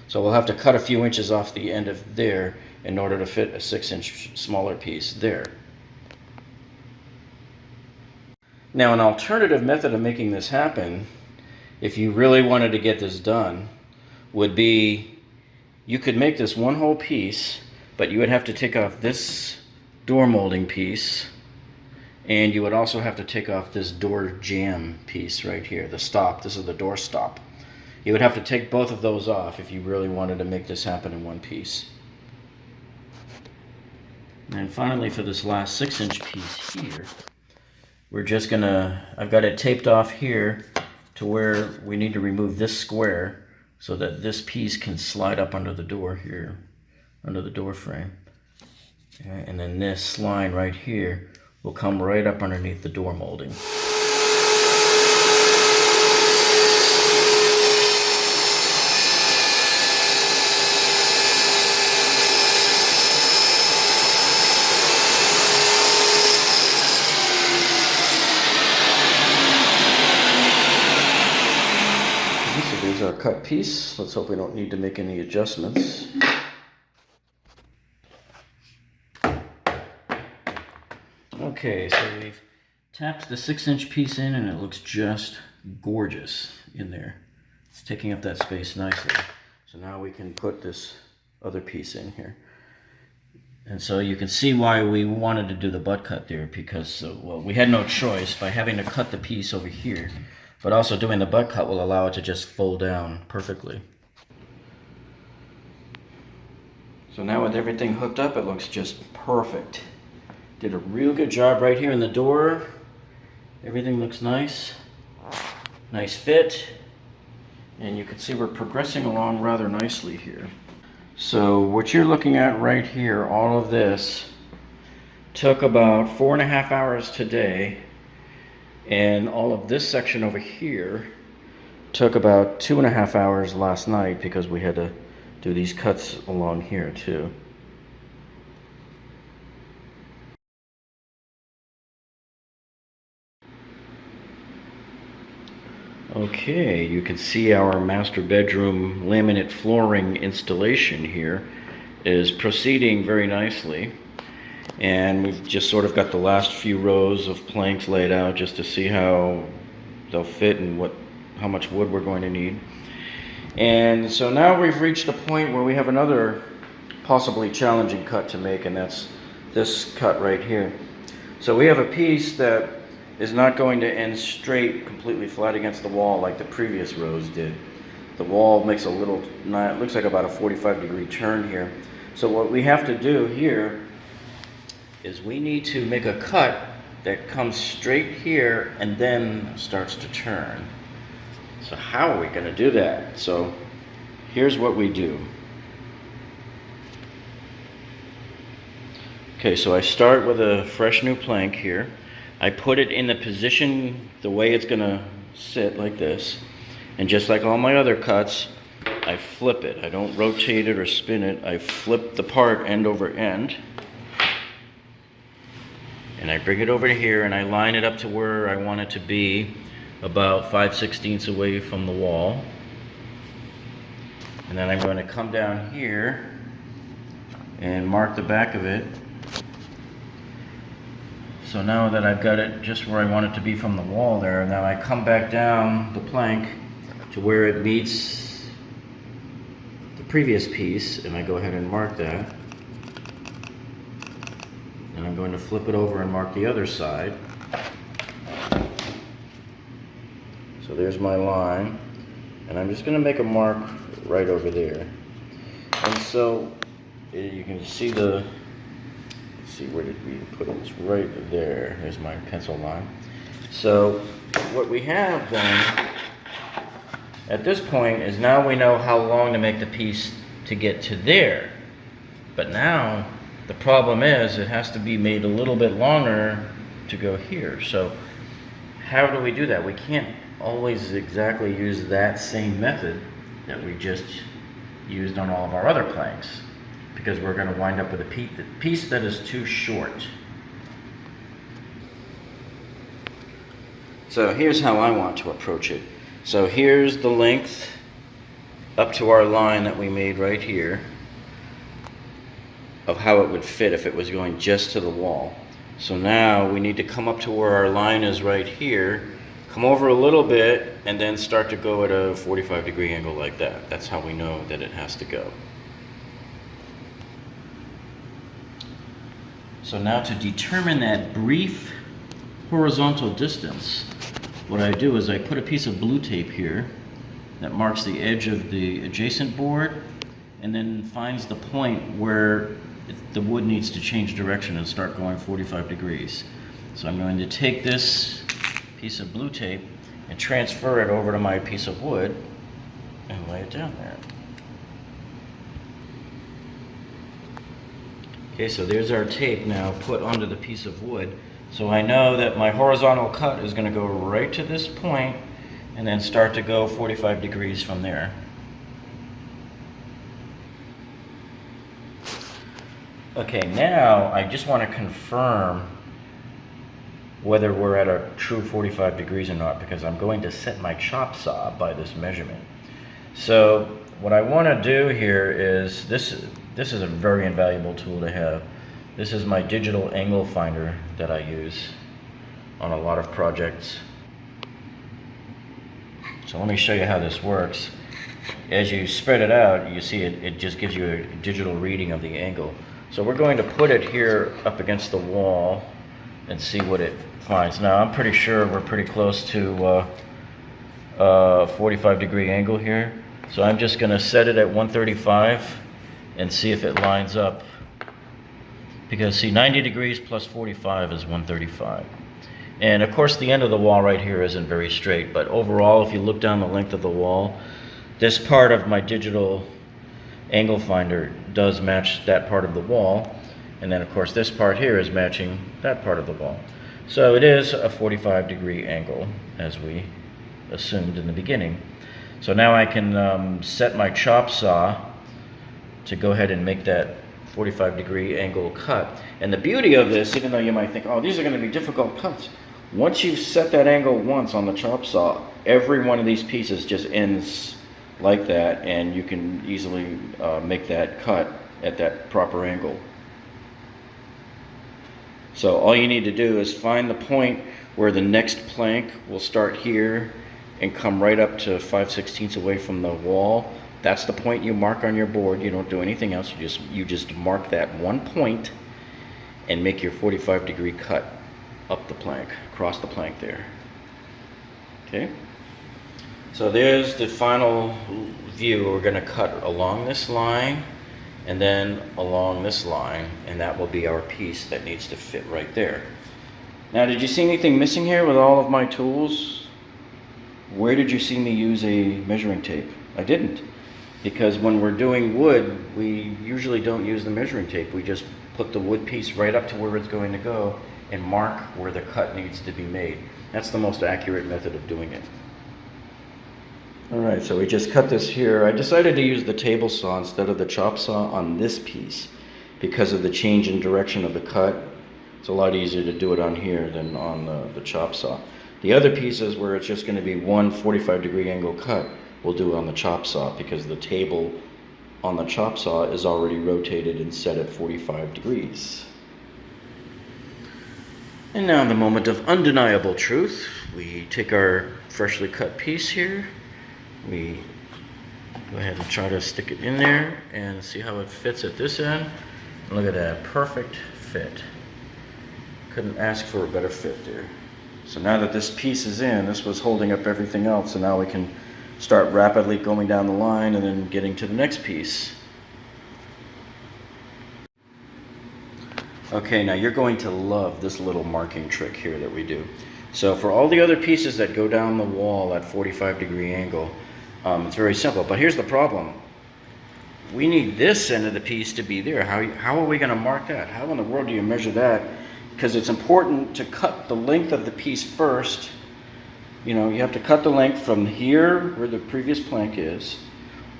So we'll have to cut a few inches off the end of there in order to fit a 6-inch smaller piece there. Now, an alternative method of making this happen, if you really wanted to get this done, would be you could make this one whole piece, but you would have to take off this door molding piece, and you would also have to take off this door jamb piece right here, the stop. This is the door stop. You would have to take both of those off if you really wanted to make this happen in one piece. And finally, for this last 6-inch piece here, we're just gonna, I've got it taped off here to where we need to remove this square so that this piece can slide up under the door here, under the door frame. Okay, and then this line right here will come right up underneath the door molding. Here's our cut piece. Let's hope we don't need to make any adjustments. Okay, so we've tapped the 6-inch piece in and it looks just gorgeous in there. It's taking up that space nicely. So now we can put this other piece in here. And so you can see why we wanted to do the butt cut there, because well, we had no choice by having to cut the piece over here. But also doing the butt cut will allow it to just fold down perfectly. So now with everything hooked up, it looks just perfect. Did a real good job right here in the door. Everything looks nice. Nice fit. And you can see we're progressing along rather nicely here. So what you're looking at right here, all of this, took about 4.5 hours today. And all of this section over here took about 2.5 hours last night because we had to do these cuts along here too. Okay, you can see our master bedroom laminate flooring installation here is proceeding very nicely. And we've just sort of got the last few rows of planks laid out just to see how they'll fit and how much wood we're going to need. And so now we've reached the point where we have another possibly challenging cut to make, and that's this cut right here. So we have a piece that is not going to end straight, completely flat against the wall like the previous rows did. The wall makes a little, it looks like about a 45-degree turn here. So what we have to do here is we need to make a cut that comes straight here and then starts to turn. So how are we going to do that? So here's what we do. Okay, so I start with a fresh new plank here. I put it in the position the way it's going to sit, like this. And just like all my other cuts, I flip it. I don't rotate it or spin it. I flip the part end over end. And I bring it over to here and I line it up to where I want it to be, about 5/16 away from the wall. And then I'm going to come down here and mark the back of it. So now that I've got it just where I want it to be from the wall there, now I come back down the plank to where it meets the previous piece, and I go ahead and mark that. And I'm going to flip it over and mark the other side. So there's my line, and I'm just going to make a mark right over there. And so you can see let's see, where did we put it? It's right there. There's my pencil line. So what we have then at this point is now we know how long to make the piece to get to there. But now the problem is it has to be made a little bit longer to go here. So how do we do that? We can't always exactly use that same method that we just used on all of our other planks, because we're going to wind up with a piece that is too short. So here's how I want to approach it. So here's the length up to our line that we made right here of how it would fit if it was going just to the wall. So now we need to come up to where our line is right here, come over a little bit, and then start to go at a 45-degree angle like that. That's how we know that it has to go. So now to determine that brief horizontal distance, what I do is I put a piece of blue tape here that marks the edge of the adjacent board and then finds the point where the wood needs to change direction and start going 45 degrees. So I'm going to take this piece of blue tape and transfer it over to my piece of wood and lay it down there. Okay, so there's our tape now put onto the piece of wood. So I know that my horizontal cut is going to go right to this point and then start to go 45 degrees from there. Okay, now I just want to confirm whether we're at a true 45 degrees or not, because I'm going to set my chop saw by this measurement. So what I want to do here is, this is a very invaluable tool to have. This is my digital angle finder that I use on a lot of projects. So let me show you how this works. As you spread it out, you see it just gives you a digital reading of the angle. So we're going to put it here up against the wall and see what it finds. Now I'm pretty sure we're pretty close to a 45-degree angle here. So I'm just going to set it at 135 and see if it lines up. Because see, 90 degrees plus 45 is 135. And of course the end of the wall right here isn't very straight, but overall if you look down the length of the wall, this part of my digital angle finder does match that part of the wall, and then of course this part here is matching that part of the wall. So it is a 45-degree angle, as we assumed in the beginning. So now I can set my chop saw to go ahead and make that 45-degree angle cut. And the beauty of this, even though you might think, oh, these are going to be difficult cuts, once you've set that angle once on the chop saw, every one of these pieces just ends like that, and you can easily make that cut at that proper angle. So all you need to do is find the point where the next plank will start here and come right up to 5/16 away from the wall. That's the point you mark on your board. You don't do anything else. You just mark that one point and make your 45-degree cut up the plank, across the plank there. Okay? So there's the final view. We're going to cut along this line and then along this line, and that will be our piece that needs to fit right there. Now, did you see anything missing here with all of my tools? Where did you see me use a measuring tape? I didn't, because when we're doing wood, we usually don't use the measuring tape. We just put the wood piece right up to where it's going to go and mark where the cut needs to be made. That's the most accurate method of doing it. All right, so we just cut this here. I decided to use the table saw instead of the chop saw on this piece because of the change in direction of the cut. It's a lot easier to do it on here than on the chop saw. The other pieces where it's just going to be one 45-degree angle cut, we'll do it on the chop saw because the table on the chop saw is already rotated and set at 45 degrees. And now the moment of undeniable truth. We take our freshly cut piece here. We go ahead and try to stick it in there and see how it fits at this end. And look at that, perfect fit. Couldn't ask for a better fit there. So now that this piece is in, this was holding up everything else, so now we can start rapidly going down the line and then getting to the next piece. Okay, now you're going to love this little marking trick here that we do. So for all the other pieces that go down the wall at 45-degree angle, it's very simple, but here's the problem. We need this end of the piece to be there. How are we going to mark that? How in the world do you measure that? Because it's important to cut the length of the piece first. You know, you have to cut the length from here, where the previous plank is,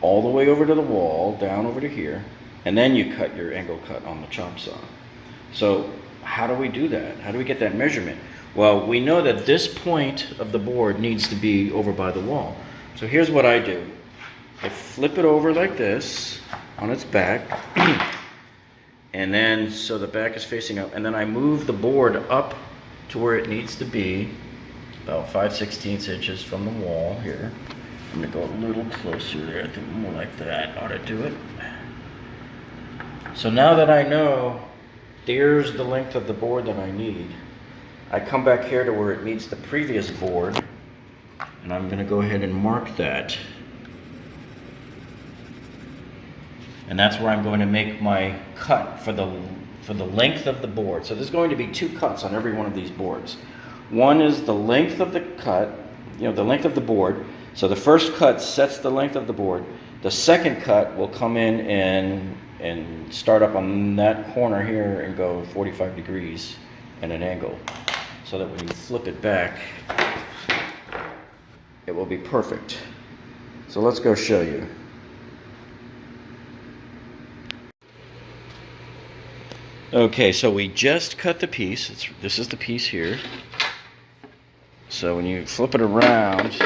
all the way over to the wall, down over to here, and then you cut your angle cut on the chop saw. So how do we do that? How do we get that measurement? Well, we know that this point of the board needs to be over by the wall. So here's what I do. I flip it over like this on its back, and then so the back is facing up, and then I move the board up to where it needs to be, about 5/16 inches from the wall here. I'm gonna go a little closer there. I think more like that ought to do it. So now that I know there's the length of the board that I need, I come back here to where it meets the previous board, and I'm going to go ahead and mark that. And that's where I'm going to make my cut for the length of the board. So there's going to be two cuts on every one of these boards. One is the length of the cut, you know, the length of the board. So the first cut sets the length of the board. The second cut will come in and start up on that corner here and go 45 degrees at an angle, so that when you flip it back, it will be perfect. So let's go show you. Okay, so we just cut the piece. This is the piece here. So when you flip it around,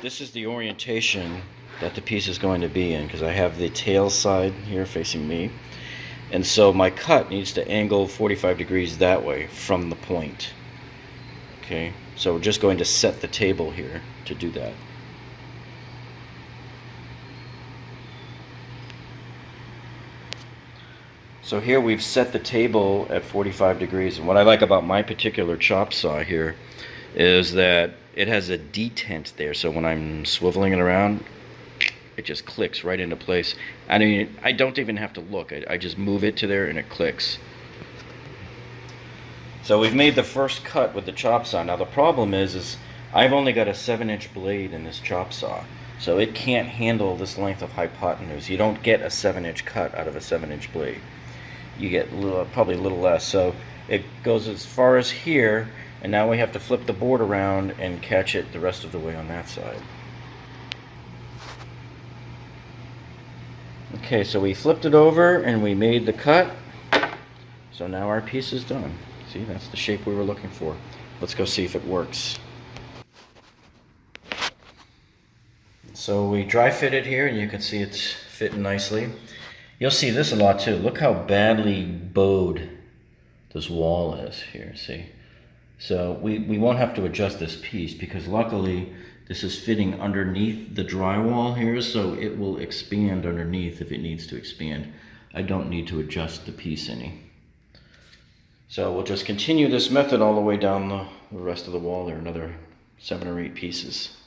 this is the orientation that the piece is going to be in, because I have the tail side here facing me. And so my cut needs to angle 45 degrees that way from the point. Okay, so we're just going to set the table here to do that. So here we've set the table at 45 degrees. And what I like about my particular chop saw here is that it has a detent there. So when I'm swiveling it around, it just clicks right into place. I mean, I don't even have to look. I just move it to there and it clicks. So we've made the first cut with the chop saw. Now the problem is I've only got a 7-inch blade in this chop saw. So it can't handle this length of hypotenuse. You don't get a 7-inch cut out of a 7-inch blade. You get probably a little less. So it goes as far as here, and now we have to flip the board around and catch it the rest of the way on that side. Okay, so we flipped it over and we made the cut. So now our piece is done. See, that's the shape we were looking for. Let's go see if it works. So we dry fit it here, and you can see it's fitting nicely. You'll see this a lot too. Look how badly bowed this wall is here, see? So we won't have to adjust this piece because luckily this is fitting underneath the drywall here, so it will expand underneath if it needs to expand. I don't need to adjust the piece any. So we'll just continue this method all the way down the rest of the wall there, another 7 or 8 pieces.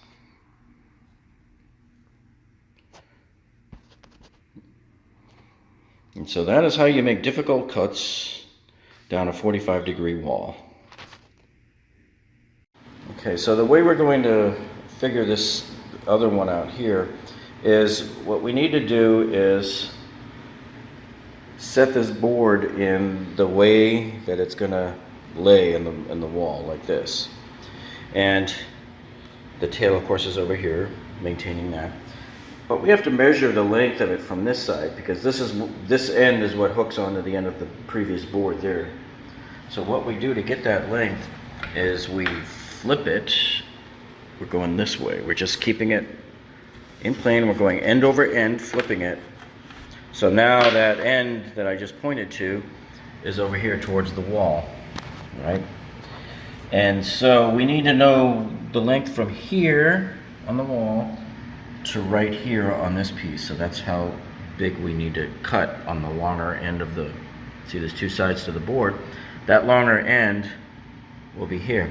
And so that is how you make difficult cuts down a 45-degree wall. Okay, so the way we're going to figure this other one out here is what we need to do is set this board in the way that it's going to lay in the wall like this. And the tail, of course, is over here, maintaining that. But we have to measure the length of it from this side because this end is what hooks onto the end of the previous board there. So what we do to get that length is we flip it. We're going this way. We're just keeping it in plane. We're going end over end, flipping it. So now that end that I just pointed to is over here towards the wall, right? And so we need to know the length from here on the wall to right here on this piece. So that's how big we need to cut on the longer end of the, see there's 2 sides to the board. That longer end will be here.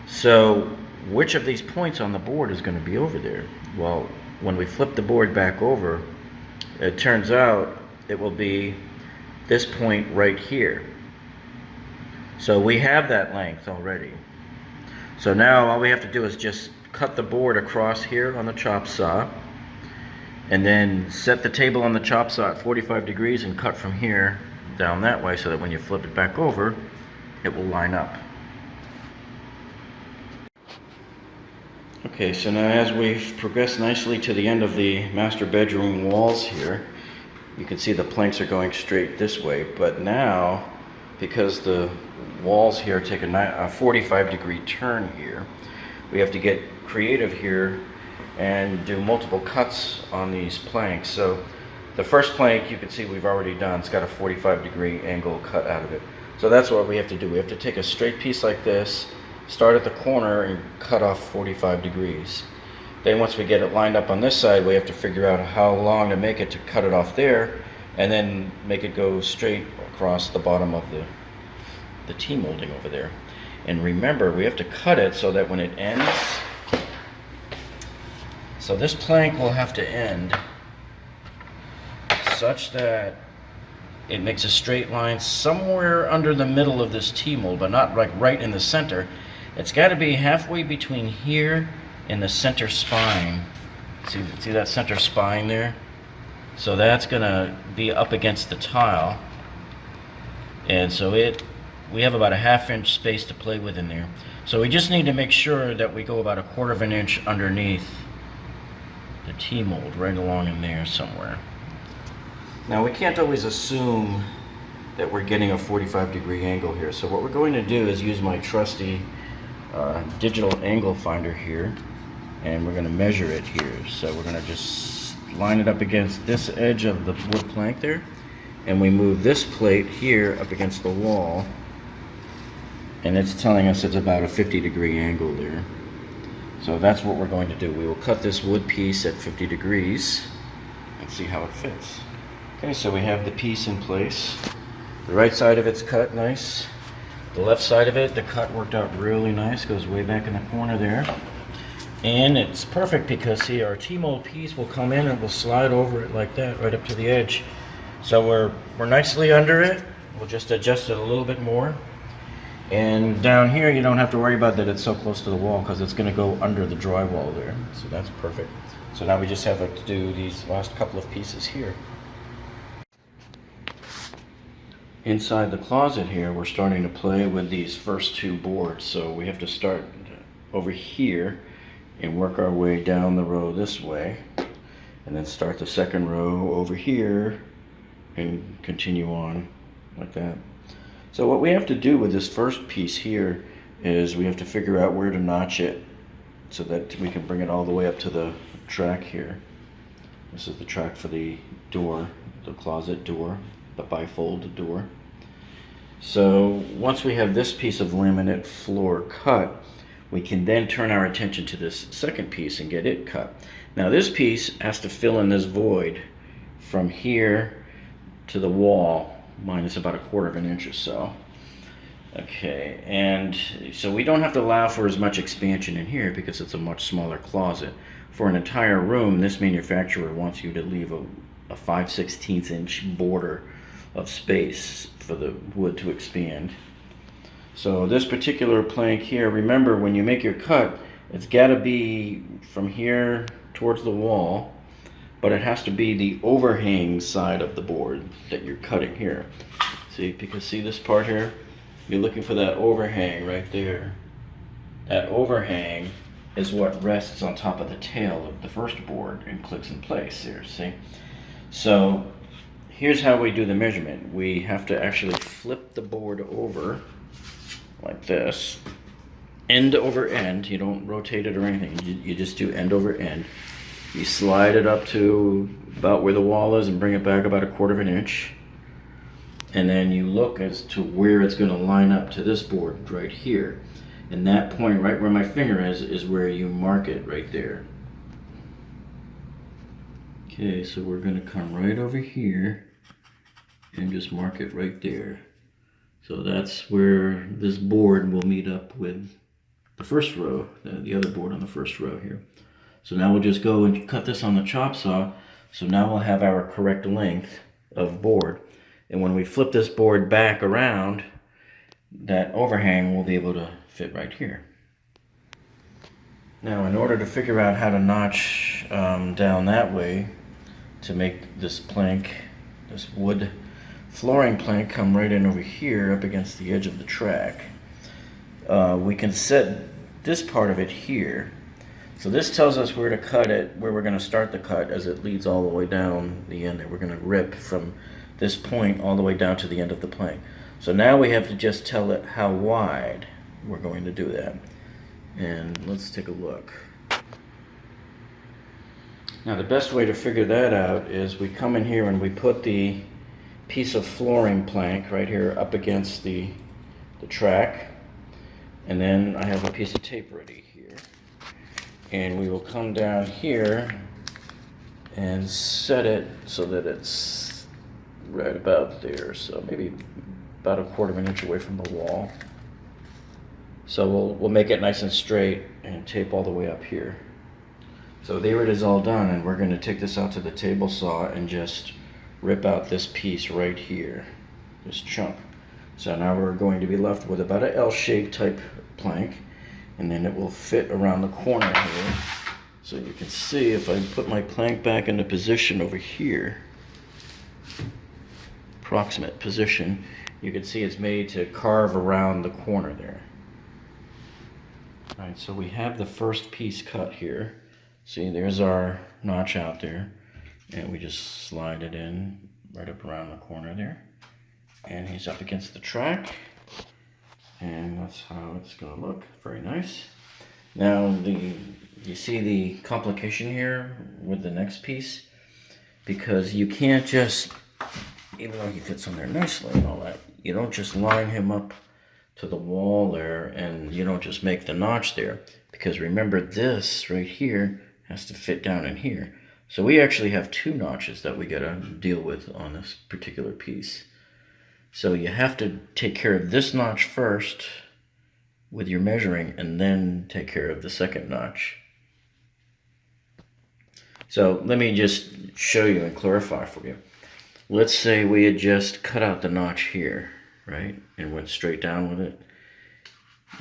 So which of these points on the board is going to be over there? Well, when we flip the board back over, it turns out it will be this point right here. So we have that length already. So now all we have to do is just cut the board across here on the chop saw and then set the table on the chop saw at 45 degrees and cut from here down that way so that when you flip it back over, it will line up. Okay, so now as we've progressed nicely to the end of the master bedroom walls here, you can see the planks are going straight this way, but now, because the walls here take a 45-degree turn here, we have to get creative here and do multiple cuts on these planks. So the first plank you can see we've already done, it's got a 45-degree angle cut out of it. So that's what we have to do. We have to take a straight piece like this, start at the corner and cut off 45 degrees. Then once we get it lined up on this side, we have to figure out how long to make it to cut it off there and then make it go straight across the bottom of the T-molding over there. And remember, we have to cut it so that when it ends, so this plank will have to end such that it makes a straight line somewhere under the middle of this T-mold, but not like right in the center. It's got to be halfway between here and the center spine. See that center spine there? So that's going to be up against the tile. And so we have about a 1/2 inch space to play with in there. So we just need to make sure that we go about 1/4 inch underneath the T-mold, right along in there somewhere. Now we can't always assume that we're getting a 45-degree angle here. So what we're going to do is use my trusty digital angle finder here, and we're going to measure it here. So we're going to just line it up against this edge of the wood plank there, and we move this plate here up against the wall, and it's telling us it's about a 50-degree angle there. So that's what we're going to do. We will cut this wood piece at 50 degrees and see how it fits. Okay, so we have the piece in place. The right side of it's cut nice. The left side of it, the cut worked out really nice, goes way back in the corner there. And it's perfect because, see, our T-mold piece will come in and we'll slide over it like that, right up to the edge. So we're nicely under it. We'll just adjust it a little bit more. And down here, you don't have to worry about that it's so close to the wall because it's going to go under the drywall there. So that's perfect. So now we just have to do these last couple of pieces here. Inside the closet here, we're starting to play with these first 2 boards. So we have to start over here and work our way down the row this way, and then start the second row over here and continue on like that. So what we have to do with this first piece here is we have to figure out where to notch it so that we can bring it all the way up to the track here. This is the track for the door, the closet door, the bifold door. So once we have this piece of laminate floor cut, we can then turn our attention to this second piece and get it cut. Now this piece has to fill in this void from here to the wall, minus about 1/4 of an inch or so. Okay, and so we don't have to allow for as much expansion in here because it's a much smaller closet. For an entire room, this manufacturer wants you to leave a 5/16 inch border of space for the wood to expand. So this particular plank here, remember when you make your cut, it's got to be from here towards the wall, but it has to be the overhang side of the board that you're cutting here. See, because see this part here? You're looking for that overhang right there. That overhang is what rests on top of the tail of the first board and clicks in place there, see? So here's how we do the measurement. We have to actually flip the board over like this, end over end. You don't rotate it or anything. You just do end over end. You slide it up to about where the wall is and bring it back about 1/4 of an inch. And then you look as to where it's going to line up to this board right here. And that point right where my finger is where you mark it right there. Okay, so we're going to come right over here and just mark it right there. So that's where this board will meet up with the first row, the other board on the first row here. So now we'll just go and cut this on the chop saw. So now we'll have our correct length of board. And when we flip this board back around, that overhang will be able to fit right here. Now in order to figure out how to notch down that way to make this plank, this wood flooring plank come right in over here up against the edge of the track, we can set this part of it here. So this tells us where to cut it, where we're going to start the cut as it leads all the way down the end. We're going to rip from this point all the way down to the end of the plank. So now we have to just tell it how wide we're going to do that. And let's take a look. Now the best way to figure that out is we come in here and we put the piece of flooring plank right here up against the track. And then I have a piece of tape ready here. And we will come down here and set it so that it's right about there. So maybe about 1/4 of an inch away from the wall. So we'll make it nice and straight and tape all the way up here. So there it is all done, and we're going to take this out to the table saw and just rip out this piece right here, this chunk. So now we're going to be left with about an L-shaped type plank, and then it will fit around the corner here. So you can see if I put my plank back into position over here, approximate position, you can see it's made to carve around the corner there. Alright, so we have the first piece cut here. See, there's our notch out there, and we just slide it in right up around the corner there. And he's up against the track, and that's how it's going to look. Very nice. Now, you see the complication here with the next piece, because you can't just, even though he fits on there nicely and all that, you don't just line him up to the wall there, and you don't just make the notch there, because remember this right here has to fit down in here. So we actually have 2 notches that we got to deal with on this particular piece. So you have to take care of this notch first with your measuring, and then take care of the second notch. So let me just show you and clarify for you. Let's say we had just cut out the notch here, right, and went straight down with it.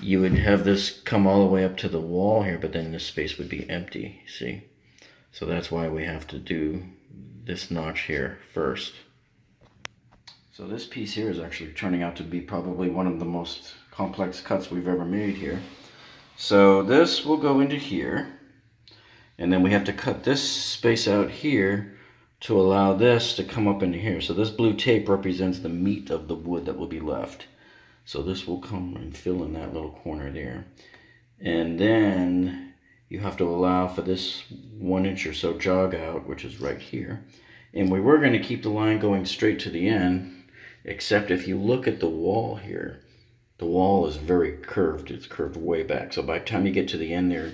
You would have this come all the way up to the wall here, but then this space would be empty, see? So that's why we have to do this notch here first. So this piece here is actually turning out to be probably one of the most complex cuts we've ever made here. So this will go into here, and then we have to cut this space out here to allow this to come up into here. So this blue tape represents the meat of the wood that will be left. So this will come and fill in that little corner there. And then you have to allow for this 1 inch or so jog out, which is right here. And we were going to keep the line going straight to the end. except if you look at the wall here, the wall is very curved. It's curved way back. So by the time you get to the end there,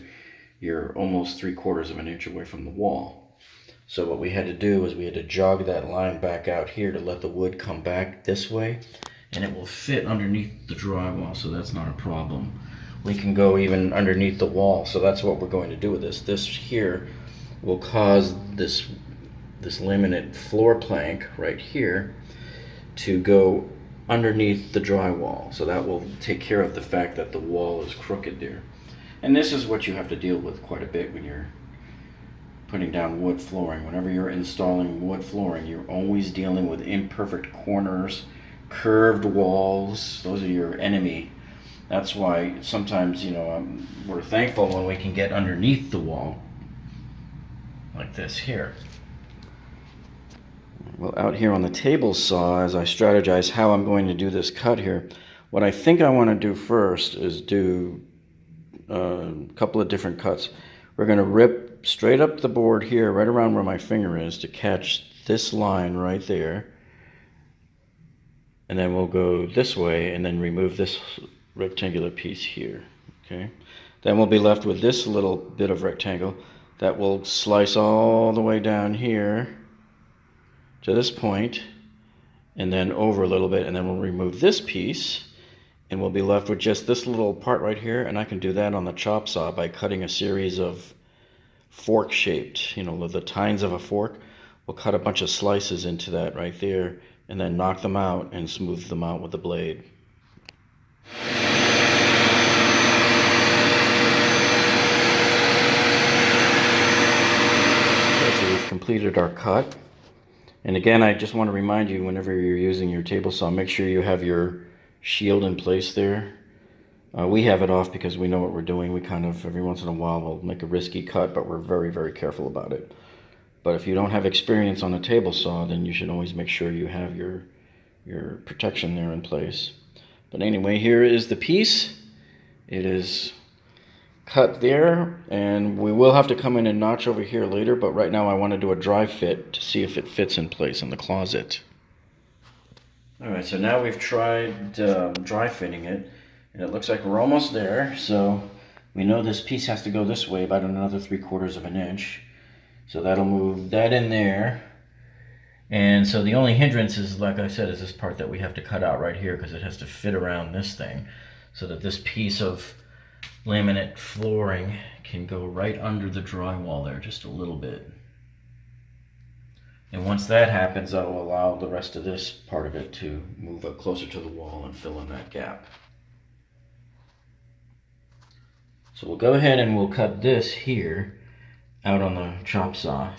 you're almost 3/4 of an inch away from the wall. So what we had to do is we had to jog that line back out here to let the wood come back this way, and it will fit underneath the drywall, so that's not a problem. We can go even underneath the wall, so that's what we're going to do with this. This here will cause this laminate floor plank right here to go underneath the drywall. So that will take care of the fact that the wall is crooked there. And this is what you have to deal with quite a bit when you're putting down wood flooring. Whenever you're installing wood flooring, you're always dealing with imperfect corners, curved walls. Those are your enemy. That's why sometimes, we're thankful when we can get underneath the wall, like this here. Well, out here on the table saw, as I strategize how I'm going to do this cut here, what I think I want to do first is do a couple of different cuts. We're going to rip straight up the board here, right around where my finger is, to catch this line right there. And then we'll go this way and then remove this rectangular piece here. Okay. Then we'll be left with this little bit of rectangle that will slice all the way down here to this point, and then over a little bit, and then we'll remove this piece, and we'll be left with just this little part right here. And I can do that on the chop saw by cutting a series of fork shaped, the tines of a fork. We'll cut a bunch of slices into that right there, and then knock them out and smooth them out with the blade. Okay, so we've completed our cut. And again, I just want to remind you, whenever you're using your table saw, make sure you have your shield in place there. We have it off because we know what we're doing. We kind of, every once in a while, we'll make a risky cut, but we're very, very careful about it. But if you don't have experience on a table saw, then you should always make sure you have your protection there in place. But anyway, here is the piece. It is cut there, and we will have to come in and notch over here later, but right now I want to do a dry fit to see if it fits in place in the closet. Alright, so now we've tried dry fitting it, and it looks like we're almost there. So we know this piece has to go this way about another 3/4 of an inch. So that'll move that in there. And so the only hindrance is, like I said, is this part that we have to cut out right here, because it has to fit around this thing, so that this piece of laminate flooring can go right under the drywall there just a little bit. And once that happens, that will allow the rest of this part of it to move up closer to the wall and fill in that gap. So we'll go ahead and we'll cut this here out on the chop saw.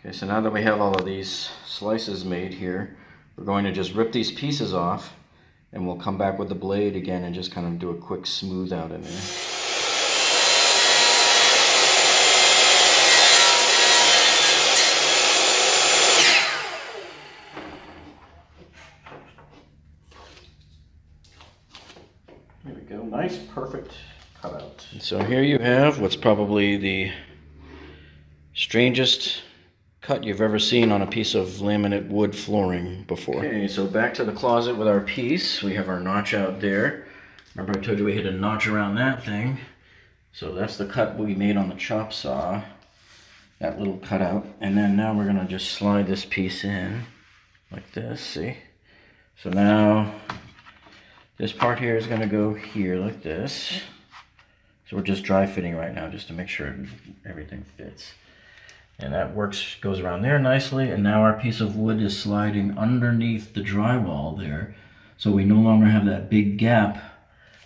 Okay, so now that we have all of these slices made here, we're going to just rip these pieces off, and we'll come back with the blade again and just kind of do a quick smooth out in there. There we go, nice, perfect cutout. And so here you have what's probably the strangest cut you've ever seen on a piece of laminate wood flooring before. Okay, so back to the closet with our piece. We have our notch out there. Remember I told you we had a notch around that thing. So that's the cut we made on the chop saw. That little cutout. And then now we're gonna just slide this piece in like this, see? So now this part here is gonna go here like this. So we're just dry fitting right now just to make sure everything fits. And that goes around there nicely, and now our piece of wood is sliding underneath the drywall there. So we no longer have that big gap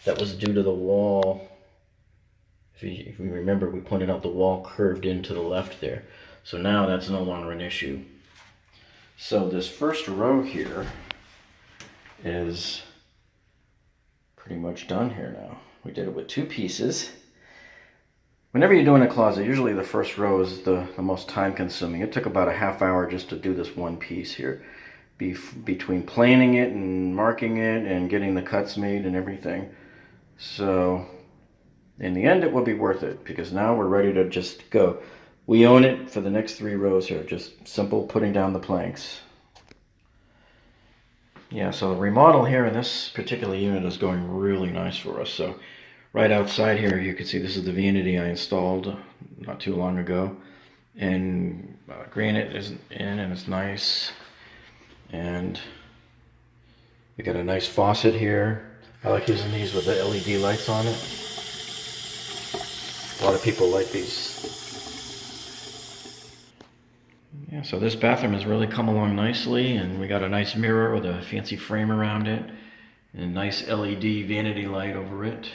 that was due to the wall. If we remember, we pointed out the wall curved in to the left there. So now that's no longer an issue. So this first row here is pretty much done here now. We did it with 2 pieces. Whenever you're doing a closet, usually the first row is the most time consuming. It took about a half hour just to do this one piece here. Between planing it and marking it and getting the cuts made and everything. So in the end it will be worth it because now we're ready to just go. We own it for the next 3 rows here. Just simple putting down the planks. Yeah, so the remodel here in this particular unit is going really nice for us. So right outside here, you can see this is the vanity I installed not too long ago. And granite is in and it's nice. And we got a nice faucet here. I like using these with the LED lights on it. A lot of people like these. Yeah, so this bathroom has really come along nicely, and we got a nice mirror with a fancy frame around it, and a nice LED vanity light over it.